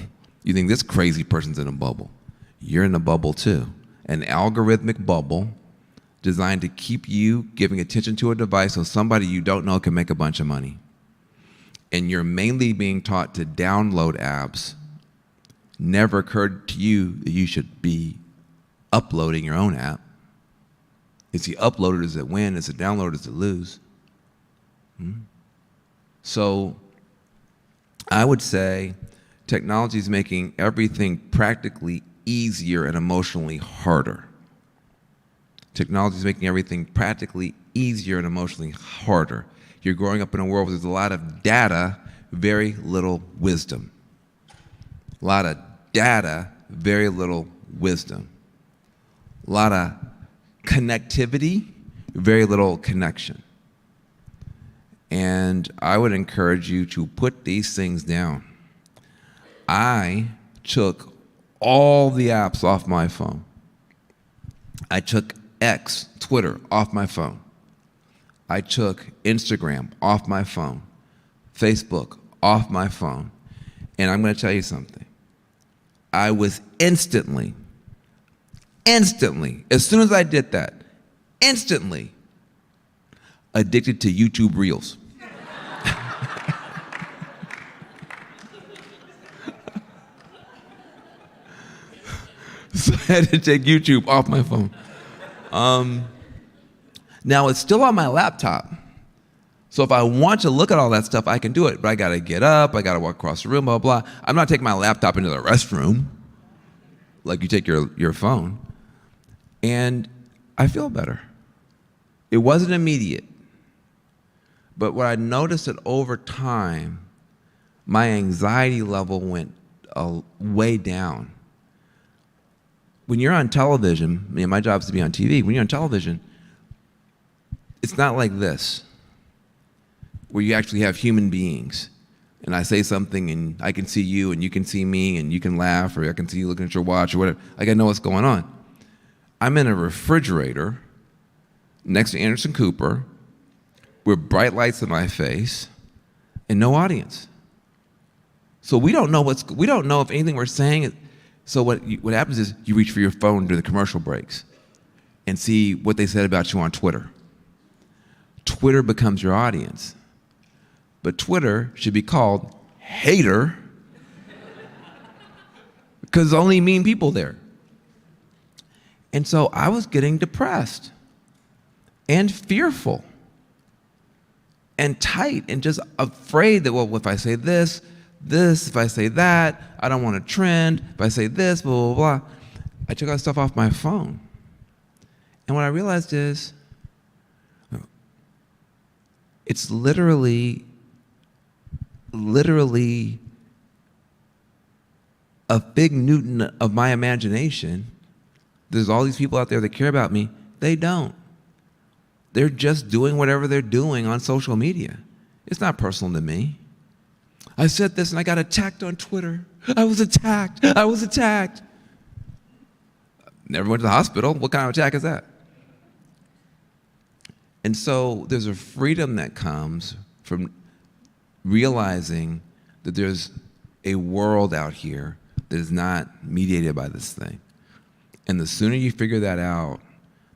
You think this crazy person's in a bubble. You're in a bubble too. An algorithmic bubble designed to keep you giving attention to a device so somebody you don't know can make a bunch of money. And you're mainly being taught to download apps. Never occurred to you that you should be uploading your own app. It's the uploaders that win, it's the downloaders that lose. So I would say technology is making everything practically easier and emotionally harder. Technology is making everything practically easier and emotionally harder. You're growing up in a world where there's a lot of data, very little wisdom. A lot of data, very little wisdom. A lot of connectivity, very little connection. And I would encourage you to put these things down. I took all the apps off my phone. I took X, Twitter, off my phone. I took Instagram off my phone, Facebook off my phone. And I'm going to tell you something. I was instantly, as soon as I did that, instantly addicted to YouTube Reels. So I had to take YouTube off my phone. Now it's still on my laptop. So if I want to look at all that stuff, I can do it. But I gotta get up, I gotta walk across the room, blah, blah. I'm not taking my laptop into the restroom like you take your phone. And I feel better. It wasn't immediate. But what I noticed that over time, my anxiety level went way down. When you're on television, I mean, my job is to be on TV. When you're on television, it's not like this, where you actually have human beings. And I say something and I can see you and you can see me and you can laugh, or I can see you looking at your watch or whatever. Like, I know what's going on. I'm in a refrigerator next to Anderson Cooper with bright lights in my face and no audience. So we don't know if anything we're saying. So what happens is you reach for your phone during the commercial breaks and see what they said about you on Twitter. Twitter becomes your audience. But Twitter should be called hater because there's only mean people there. And so I was getting depressed and fearful and tight and just afraid that, well, if I say this, if I say that, I don't want to trend. If I say this, blah, blah, blah. I took all that stuff off my phone. And what I realized is it's literally a Fig Newton of my imagination. There's all these people out there that care about me. They don't. They're just doing whatever they're doing on social media. It's not personal to me. I said this and I got attacked on Twitter. I was attacked. Never went to the hospital. What kind of attack is that? And so there's a freedom that comes from realizing that there's a world out here that is not mediated by this thing. And the sooner you figure that out,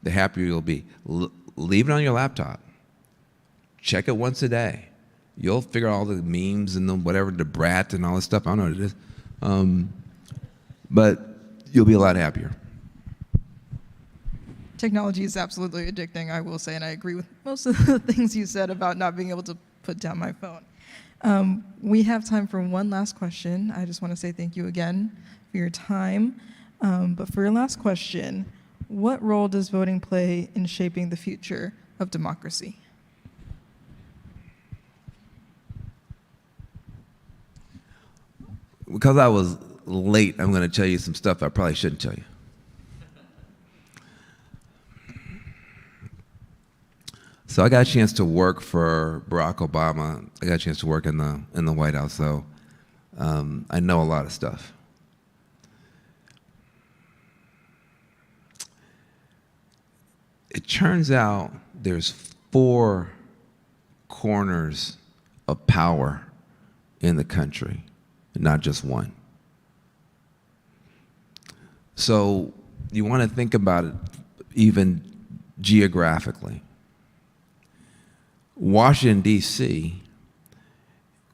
the happier you'll be. Leave it on your laptop. Check it once a day. You'll figure out all the memes and the whatever, the brat and all this stuff. I don't know what it is. But you'll be a lot happier. Technology is absolutely addicting, I will say, and I agree with most of the things you said about not being able to put down my phone. We have time for one last question. I just want to say thank you again for your time. But for your last question, what role does voting play in shaping the future of democracy? Because I was late, I'm going to tell you some stuff I probably shouldn't tell you. So I got a chance to work for Barack Obama. I got a chance to work in the White House, so I know a lot of stuff. It turns out there's 4 corners of power in the country, not just one. So you want to think about it even geographically. Washington, D.C.,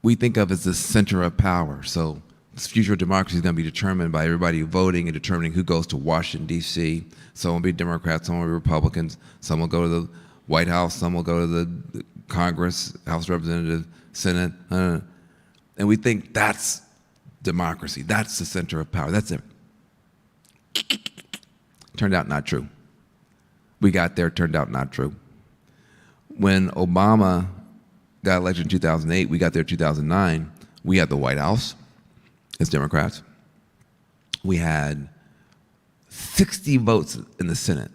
we think of as the center of power. So the future of democracy is going to be determined by everybody voting and determining who goes to Washington, D.C. Some will be Democrats, some will be Republicans, some will go to the White House, some will go to the Congress, House of Representatives, Senate. And we think that's democracy. That's the center of power. That's it. Turned out not true. We got there, turned out not true. When Obama got elected in 2008, we got there in 2009, we had the White House as Democrats. We had 60 votes in the Senate.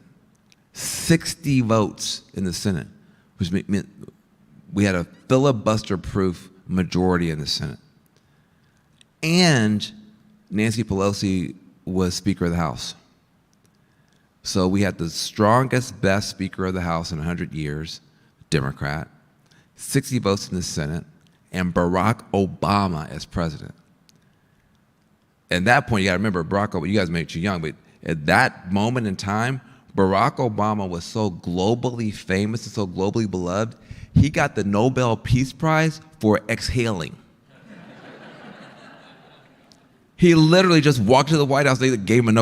60 votes in the Senate, which meant we had a filibuster-proof majority in the Senate. And Nancy Pelosi was Speaker of the House. So we had the strongest, best Speaker of the House in 100 years, Democrat, 60 votes in the Senate, and Barack Obama as president. At that point, you got to remember, Barack Obama, you guys may be too young, but at that moment in time, Barack Obama was so globally famous and so globally beloved, he got the Nobel Peace Prize for exhaling. He literally just walked to the White House, they gave him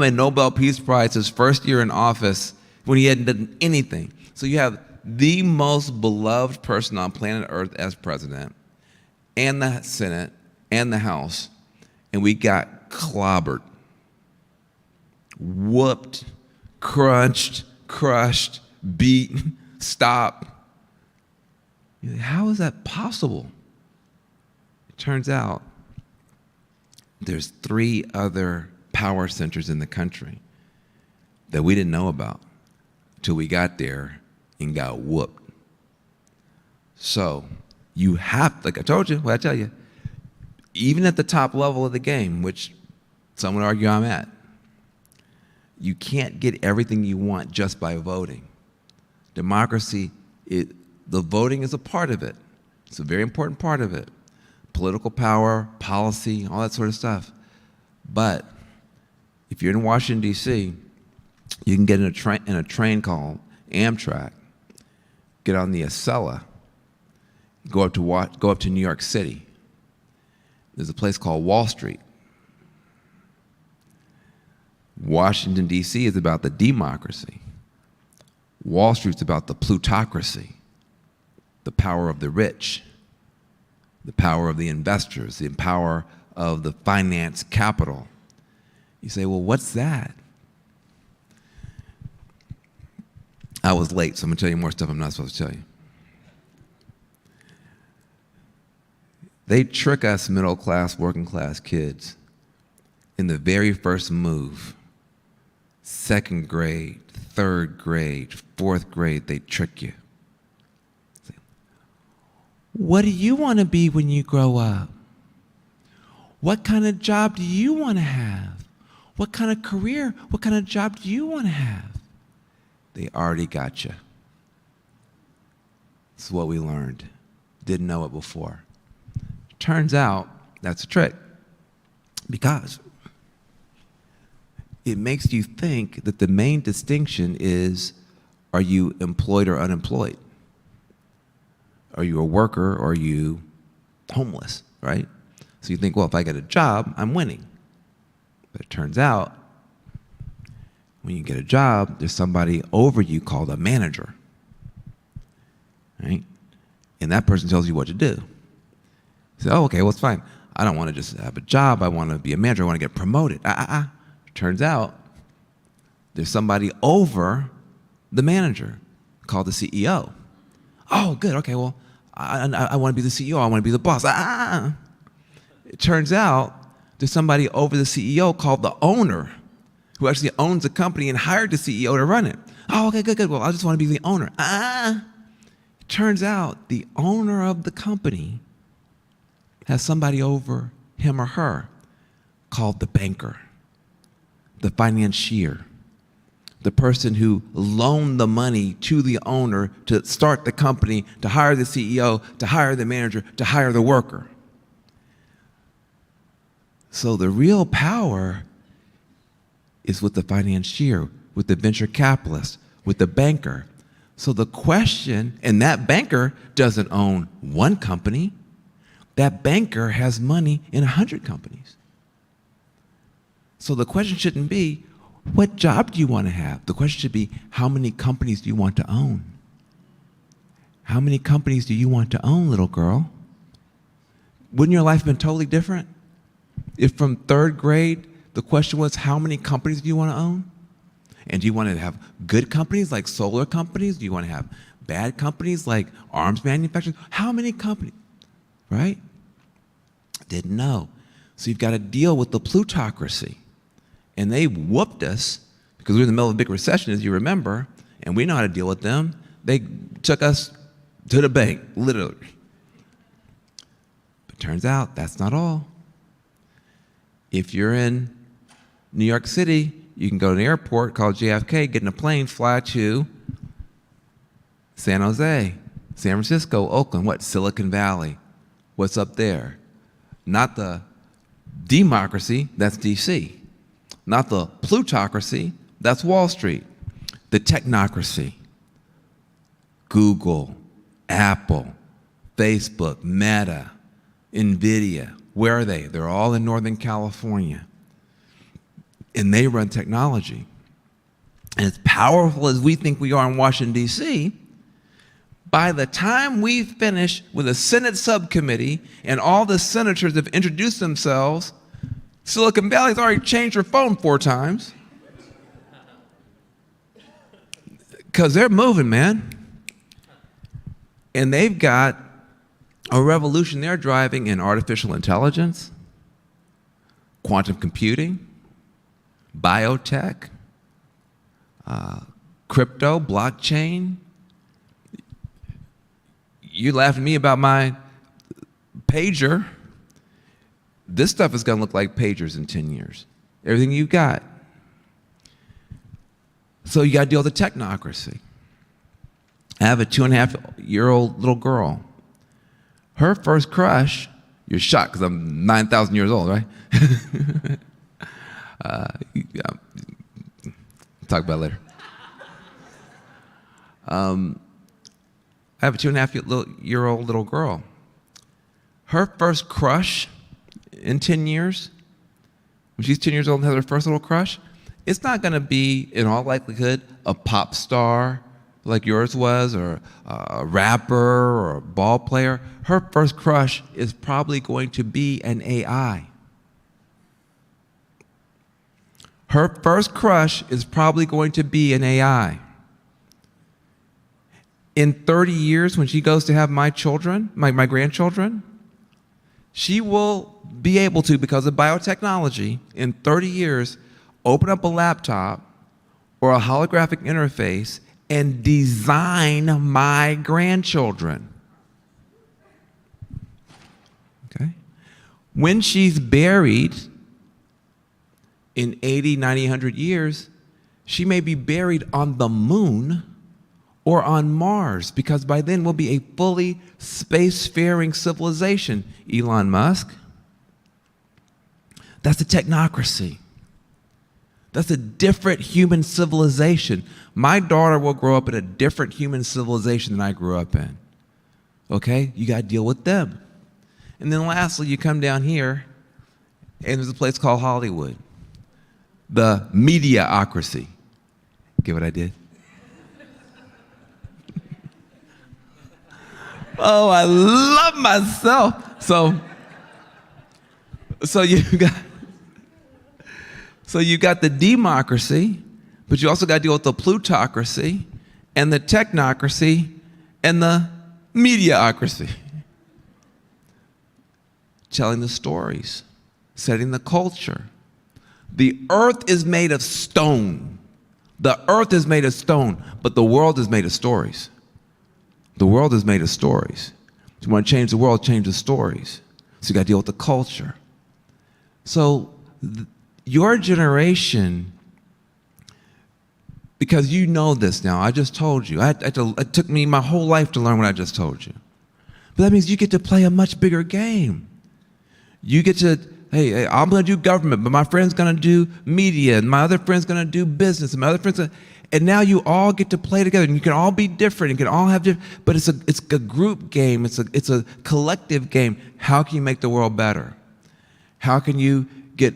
a Nobel Peace Prize his first year in office when he hadn't done anything. So you have the most beloved person on planet Earth as president, and the Senate, and the House, and we got clobbered, whooped, crunched, crushed, beat, stop. How is that possible? It turns out there's 3 other power centers in the country that we didn't know about till we got there and got whooped. So you have, like I told you, what I tell you, even at the top level of the game, which some would argue I'm at, you can't get everything you want just by voting. Democracy, the voting is a part of it. It's a very important part of it. Political power, policy, all that sort of stuff. But if you're in Washington, D.C., you can get in a train called Amtrak, get on the Acela, go up to New York City. There's a place called Wall Street. Washington, D.C. is about the democracy. Wall Street's about the plutocracy, the power of the rich, the power of the investors, the power of the finance capital. You say, well, what's that? I was late, so I'm going to tell you more stuff I'm not supposed to tell you. They trick us middle-class, working-class kids in the very first move. 2nd grade, 3rd grade, 4th grade, they trick you. What do you want to be when you grow up? What kind of job do you want to have? What kind of career, what kind of job do you want to have? They already got you. This is what we learned. Didn't know it before. Turns out that's a trick, because it makes you think that the main distinction is, are you employed or unemployed? Are you a worker or are you homeless, right? So you think, well, if I get a job, I'm winning. But it turns out, when you get a job, there's somebody over you called a manager, right? And that person tells you what to do. You say, oh, okay, well, it's fine. I don't want to just have a job. I want to be a manager. I want to get promoted. Turns out there's somebody over the manager called the CEO. Oh, good. Okay, well, I want to be the CEO. I want to be the boss. It turns out there's somebody over the CEO called the owner, who actually owns the company and hired the CEO to run it. Oh, okay, good. Well, I just want to be the owner. It turns out the owner of the company has somebody over him or her called the banker, the financier, the person who loaned the money to the owner to start the company, to hire the CEO, to hire the manager, to hire the worker. So the real power is with the financier, with the venture capitalist, with the banker. So the question, and that banker doesn't own one company, that banker has money in 100 companies. So the question shouldn't be, what job do you want to have? The question should be, how many companies do you want to own? How many companies do you want to own, little girl? Wouldn't your life have been totally different if from 3rd grade the question was, how many companies do you want to own? And do you want to have good companies like solar companies? Do you want to have bad companies like arms manufacturers? How many companies? Right? Didn't know. So you've got to deal with the plutocracy. And they whooped us because we were in the middle of a big recession, as you remember, and we know how to deal with them. They took us to the bank, literally. But turns out that's not all. If you're in New York City, you can go to an airport called JFK, get in a plane, fly to San Jose, San Francisco, Oakland, what? Silicon Valley. What's up there? Not the democracy, that's DC. Not the plutocracy, that's Wall Street. The technocracy, Google, Apple, Facebook, Meta, NVIDIA. Where are they? They're all in Northern California. And they run technology. And as powerful as we think we are in Washington, D.C., by the time we finish with a Senate subcommittee and all the senators have introduced themselves, Silicon Valley's already changed their phone 4 times. Because they're moving, man. And they've got a revolution they're driving in artificial intelligence, quantum computing, biotech, crypto, blockchain. You laughed at me about my pager. This stuff is going to look like pagers in 10 years. Everything you got. So you got to deal with the technocracy. I have a 2.5-year-old little girl. Her first crush, you're shocked because I'm 9,000 years old, right? Talk about it later. I have a 2.5-year-old little girl. Her first crush in 10 years, when she's 10 years old and has her first little crush, it's not going to be, in all likelihood, a pop star like yours was, or a rapper, or a ball player. Her first crush is probably going to be an AI. Her first crush is probably going to be an AI. In 30 years, when she goes to have my children, my grandchildren, she will be able to, because of biotechnology, in 30 years, open up a laptop or a holographic interface and design my grandchildren. Okay? When she's buried in 80, 90, 100 years, she may be buried on the moon or on Mars, because by then we'll be a fully spacefaring civilization. Elon Musk. That's the technocracy. That's a different human civilization. My daughter will grow up in a different human civilization than I grew up in. Okay? You got to deal with them. And then lastly, you come down here, and there's a place called Hollywood. The mediaocracy. Get what I did? Oh, I love myself. So you got the democracy, but you also got to deal with the plutocracy and the technocracy and the mediaocracy. Telling the stories, setting the culture. The earth is made of stone. The earth is made of stone, but the world is made of stories. The world is made of stories. If you want to change the world, change the stories. So you got to deal with the culture. So your generation, because you know this now, I just told you. It took me my whole life to learn what I just told you. But that means you get to play a much bigger game. You get to, hey, I'm going to do government, but my friend's going to do media, and my other friend's going to do business, and my other friend's going to, and now you all get to play together, and you can all be different, you can all have different, but it's a group game, it's a collective game. How can you make the world better? How can you get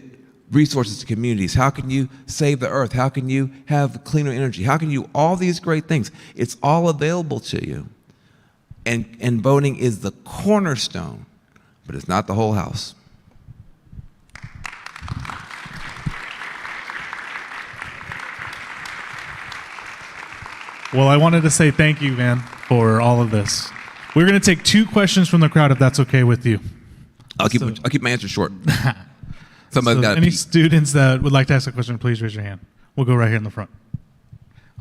resources to communities? How can you save the earth? How can you have cleaner energy? How can you, all these great things? It's all available to you. And voting is the cornerstone, but it's not the whole house. Well, I wanted to say thank you, Van, for all of this. We're going to take 2 questions from the crowd, if that's okay with you. I'll keep my answer short. Somebody's got any students that would like to ask a question, please raise your hand. We'll go right here in the front.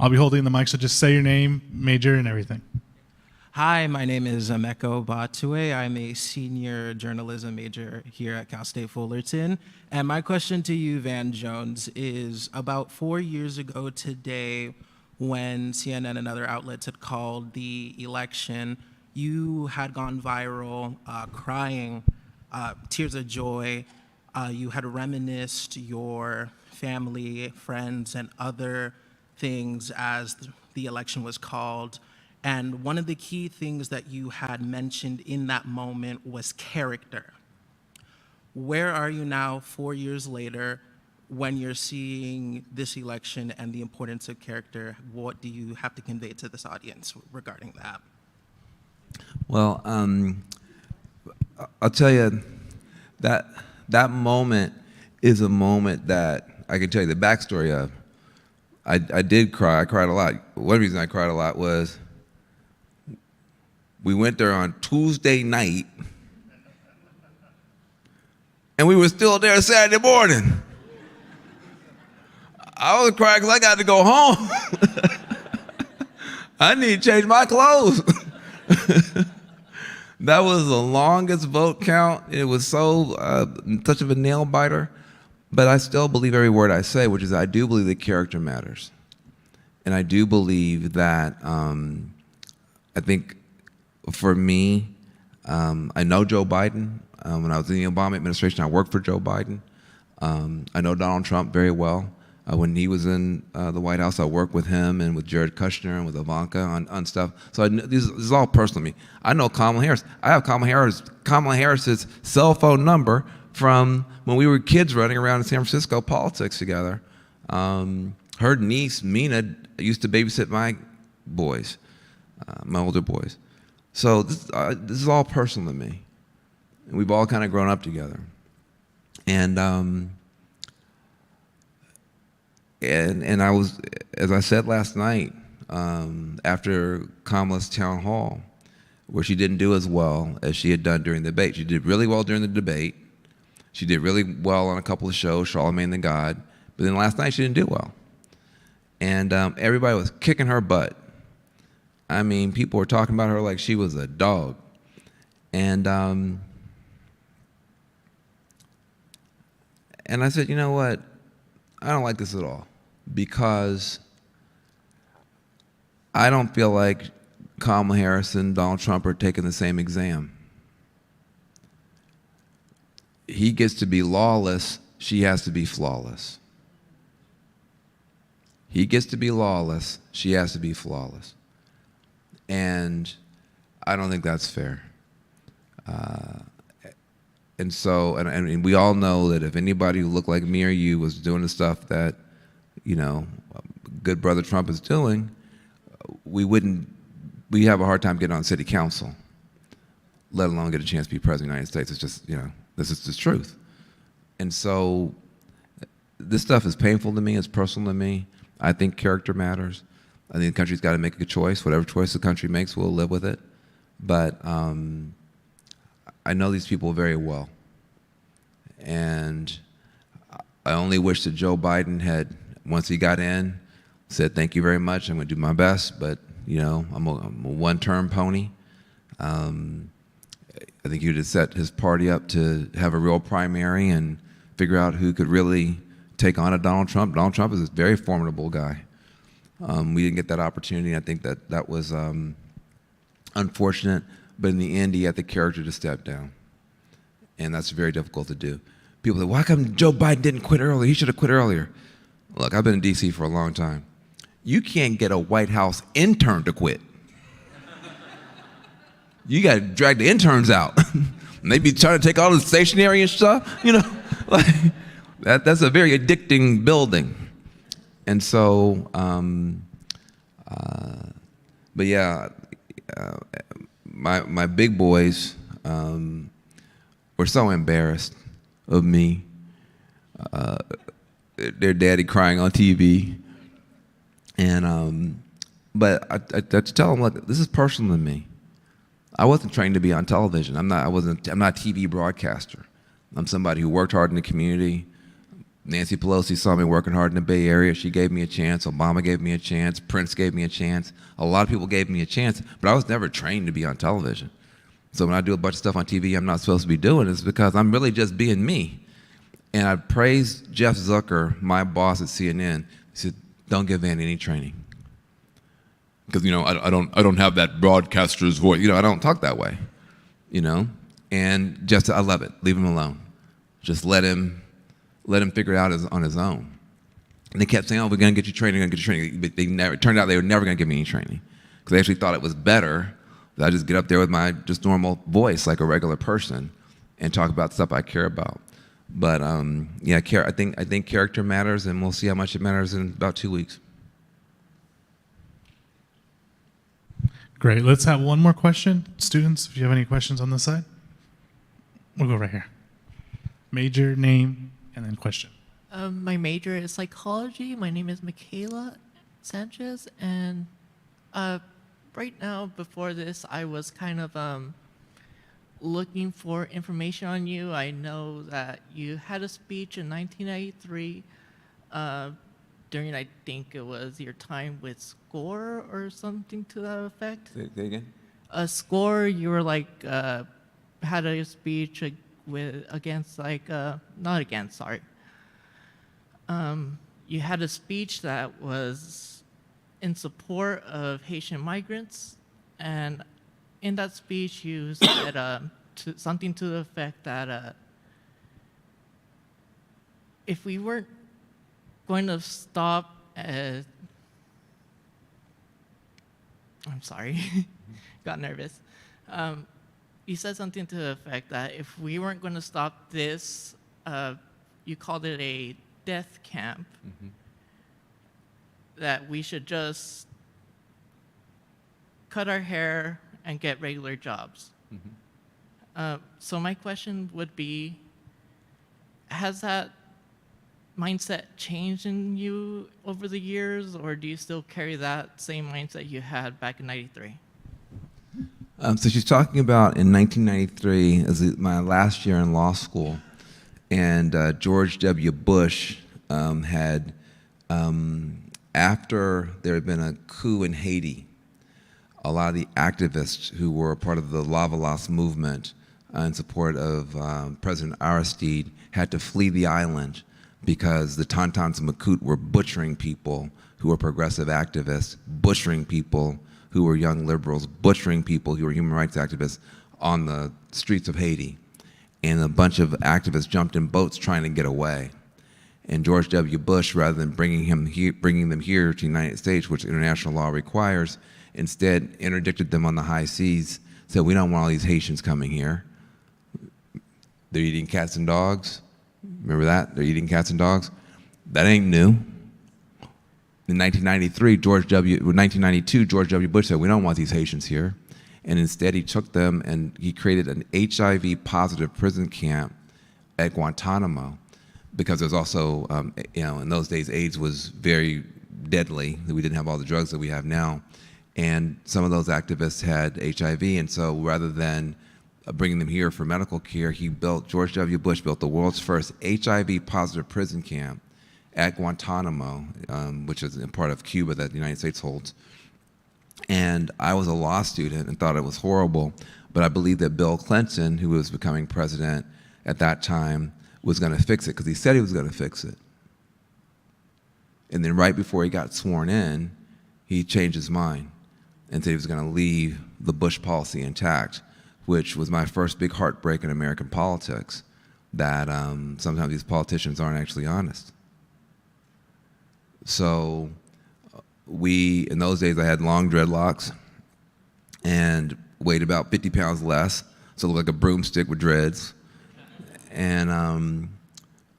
I'll be holding the mic, so just say your name, major, and everything. Hi, my name is Emeko Batue. I'm a senior journalism major here at Cal State Fullerton. And my question to you, Van Jones, is about 4 years ago today, when CNN and other outlets had called the election, you had gone viral, crying, tears of joy. You had reminisced your family, friends, and other things as the election was called. And one of the key things that you had mentioned in that moment was character. Where are you now, 4 years later, when you're seeing this election and the importance of character? What do you have to convey to this audience regarding that? Well, I'll tell you that moment is a moment that I can tell you the backstory of. I did cry. I cried a lot. One reason I cried a lot was we went there on Tuesday night, and we were still there Saturday morning. I was crying because I got to go home. I need to change my clothes. That was the longest vote count. It was so such of a nail biter. But I still believe every word I say, which is I do believe that character matters. And I do believe that, I think for me, I know Joe Biden. When I was in the Obama administration, I worked for Joe Biden. I know Donald Trump very well. When he was in the White House, I worked with him and with Jared Kushner and with Ivanka on stuff. So this is all personal to me. I know Kamala Harris. I have Kamala Harris's cell phone number from when we were kids running around in San Francisco politics together. Her niece, Mina, used to babysit my boys, my older boys. So this is all personal to me. And we've all kind of grown up together. And I was, as I said last night, after Kamala's town hall, where she didn't do as well as she had done during the debate. She did really well during the debate. She did really well on a couple of shows, Charlemagne the God, but then last night she didn't do well. And everybody was kicking her butt. I mean, people were talking about her like she was a dog. And I said, you know what? I don't like this at all, because I don't feel like Kamala Harris and Donald Trump are taking the same exam. He gets to be lawless, she has to be flawless. He gets to be lawless, she has to be flawless. And I don't think that's fair. And so, and we all know that if anybody who looked like me or you was doing the stuff that, you know, good brother Trump is doing, we have a hard time getting on city council, let alone get a chance to be president of the United States. It's just, you know, this is the truth. And so this stuff is painful to me, it's personal to me. I think character matters. I think the country's got to make a good choice. Whatever choice the country makes, we'll live with it. But I know these people very well. And I only wish that Joe Biden had, once he got in, said, thank you very much, I'm going to do my best, but, you know, I'm a one-term pony. I think he would have set his party up to have a real primary and figure out who could really take on a Donald Trump. Donald Trump is a very formidable guy. We didn't get that opportunity. I think that was unfortunate, but in the end, he had the character to step down. And that's very difficult to do. People say, why come Joe Biden didn't quit earlier? He should have quit earlier. Look, I've been in D.C. for a long time. You can't get a White House intern to quit. You got to drag the interns out. And they be trying to take all the stationery and stuff, you know. Like, that's a very addicting building. And so, but yeah, my big boys were so embarrassed of me, their daddy crying on TV. And, but I tell them, look, this is personal to me. I wasn't trained to be on television. I'm not a TV broadcaster. I'm somebody who worked hard in the community. Nancy Pelosi saw me working hard in the Bay Area. She gave me a chance. Obama gave me a chance. Prince gave me a chance. A lot of people gave me a chance, but I was never trained to be on television. So when I do a bunch of stuff on TV I'm not supposed to be doing, it's because I'm really just being me. And I praised Jeff Zucker, my boss at CNN. He said, don't give Andy any training. Because, you know, I don't have that broadcaster's voice. You know, I don't talk that way, you know. And Jeff said, I love it. Leave him alone. Just let him figure it out on his own. And they kept saying, oh, we're going to get you training, But it turned out they were never going to give me any training. Because they actually thought it was better that I just get up there with my just normal voice like a regular person and talk about stuff I care about. But yeah, I think character matters, and we'll see how much it matters in about 2 weeks. Great. Let's have one more question. Students, if you have any questions on this side, we'll go right here. Major, name, and then question. My major is psychology. My name is Michaela Sanchez, and right now, before this, I was kind of looking for information on you. I know that you had a speech in 1993 during, I think it was your time with SCORE or something to that effect. Say again? SCORE, you were like, had a speech against, like, not against, sorry. You had a speech that was in support of Haitian migrants, and in that speech you said something to the effect that if we weren't going to stop, I'm sorry, got nervous. You said something to the effect that if we weren't going to stop this, you called it a death camp, that we should just cut our hair and get regular jobs. So my question would be, has that mindset changed in you over the years, or do you still carry that same mindset you had back in '93? So she's talking about in 1993, as my last year in law school, and George W. Bush had, after there had been a coup in Haiti, a lot of the activists who were part of the Lavalas movement in support of President Aristide had to flee the island because the Tontons and Makut were butchering people who were progressive activists, butchering people who were young liberals, butchering people who were human rights activists on the streets of Haiti. And a bunch of activists jumped in boats trying to get away. And George W. Bush, rather than bringing them here to the United States, which international law requires, instead interdicted them on the high seas, said, we don't want all these Haitians coming here. They're eating cats and dogs. Remember that? They're eating cats and dogs. That ain't new. In 1992, George W. Bush said, we don't want these Haitians here. And instead he took them and he created an HIV positive prison camp at Guantanamo, because there's also, in those days, AIDS was very deadly. We didn't have all the drugs that we have now. And some of those activists had HIV, and so rather than bringing them here for medical care, George W. Bush built the world's first HIV positive prison camp at Guantanamo, which is a part of Cuba that the United States holds. And I was a law student and thought it was horrible, but I believe that Bill Clinton, who was becoming president at that time, was going to fix it, because he said he was going to fix it. And then right before he got sworn in, he changed his mind and said he was going to leave the Bush policy intact, which was my first big heartbreak in American politics, that sometimes these politicians aren't actually honest. So in those days, I had long dreadlocks and weighed about 50 pounds less, so it looked like a broomstick with dreads. And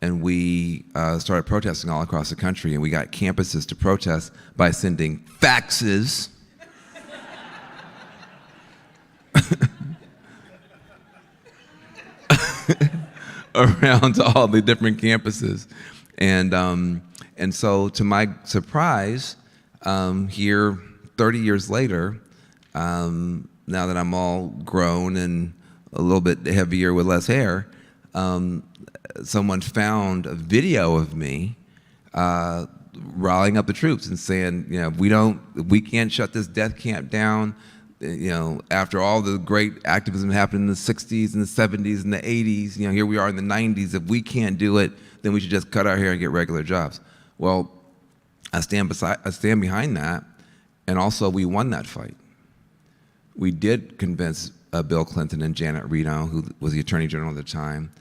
we started protesting all across the country, and we got campuses to protest by sending faxes around to all the different campuses. And so to my surprise, here 30 years later, now that I'm all grown and a little bit heavier with less hair, someone found a video of me rallying up the troops and saying, we can't shut this death camp down. After all the great activism happened in the 60s and the 70s and the 80s, here we are in the 90s. If we can't do it, then we should just cut our hair and get regular jobs. Well, I stand behind that, and also we won that fight. We did convince Bill Clinton and Janet Reno, who was the Attorney General at the time,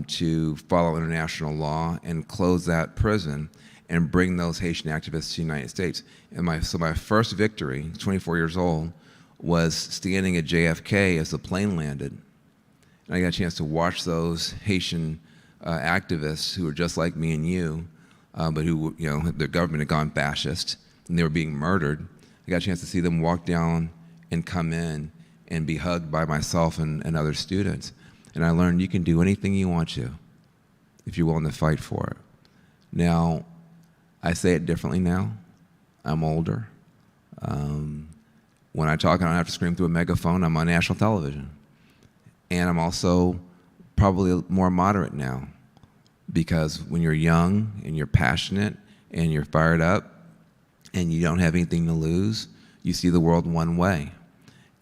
to follow international law and close that prison and bring those Haitian activists to the United States. And so my first victory, 24 years old, was standing at JFK as the plane landed. And I got a chance to watch those Haitian activists who were just like me and you, but who, their government had gone fascist and they were being murdered. I got a chance to see them walk down and come in and be hugged by myself and other students. And I learned you can do anything you want to if you're willing to fight for it. Now, I say it differently now. I'm older. When I talk, I don't have to scream through a megaphone. I'm on national television. And I'm also probably more moderate now, because when you're young and you're passionate and you're fired up and you don't have anything to lose, you see the world one way.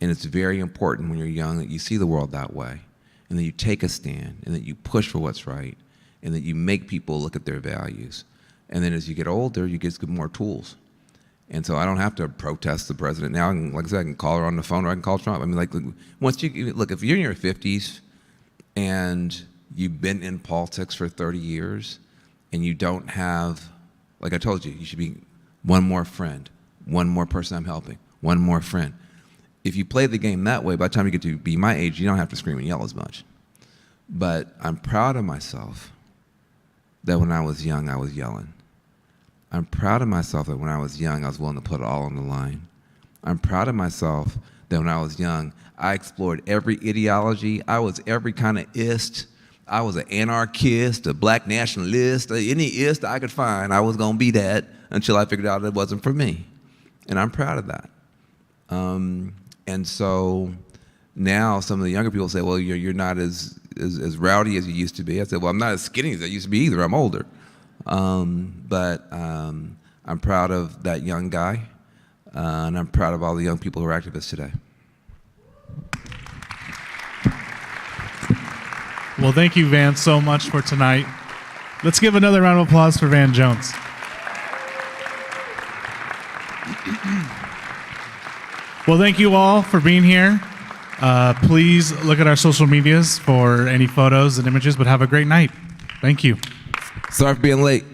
And it's very important when you're young that you see the world that way, and that you take a stand, and that you push for what's right, and that you make people look at their values. And then as you get older, you get more tools. And so I don't have to protest the president now. Like I said, I can call her on the phone, or I can call Trump. I mean, like, once you look, if you're in your 50s and you've been in politics for 30 years and you don't have, like I told you, you should be one more friend, one more person I'm helping, one more friend. If you play the game that way, by the time you get to be my age, you don't have to scream and yell as much. But I'm proud of myself that when I was young, I was yelling. I'm proud of myself that when I was young, I was willing to put it all on the line. I'm proud of myself that when I was young, I explored every ideology. I was every kind of ist. I was an anarchist, a black nationalist, any ist I could find. I was going to be that until I figured out it wasn't for me. And I'm proud of that. And so now some of the younger people say, well, you're not as rowdy as you used to be. I said, well, I'm not as skinny as I used to be either. I'm older. But I'm proud of that young guy, and I'm proud of all the young people who are activists today. Well, thank you, Van, so much for tonight. Let's give another round of applause for Van Jones. Well, thank you all for being here. Please look at our social medias for any photos and images, but have a great night. Thank you. Sorry for being late.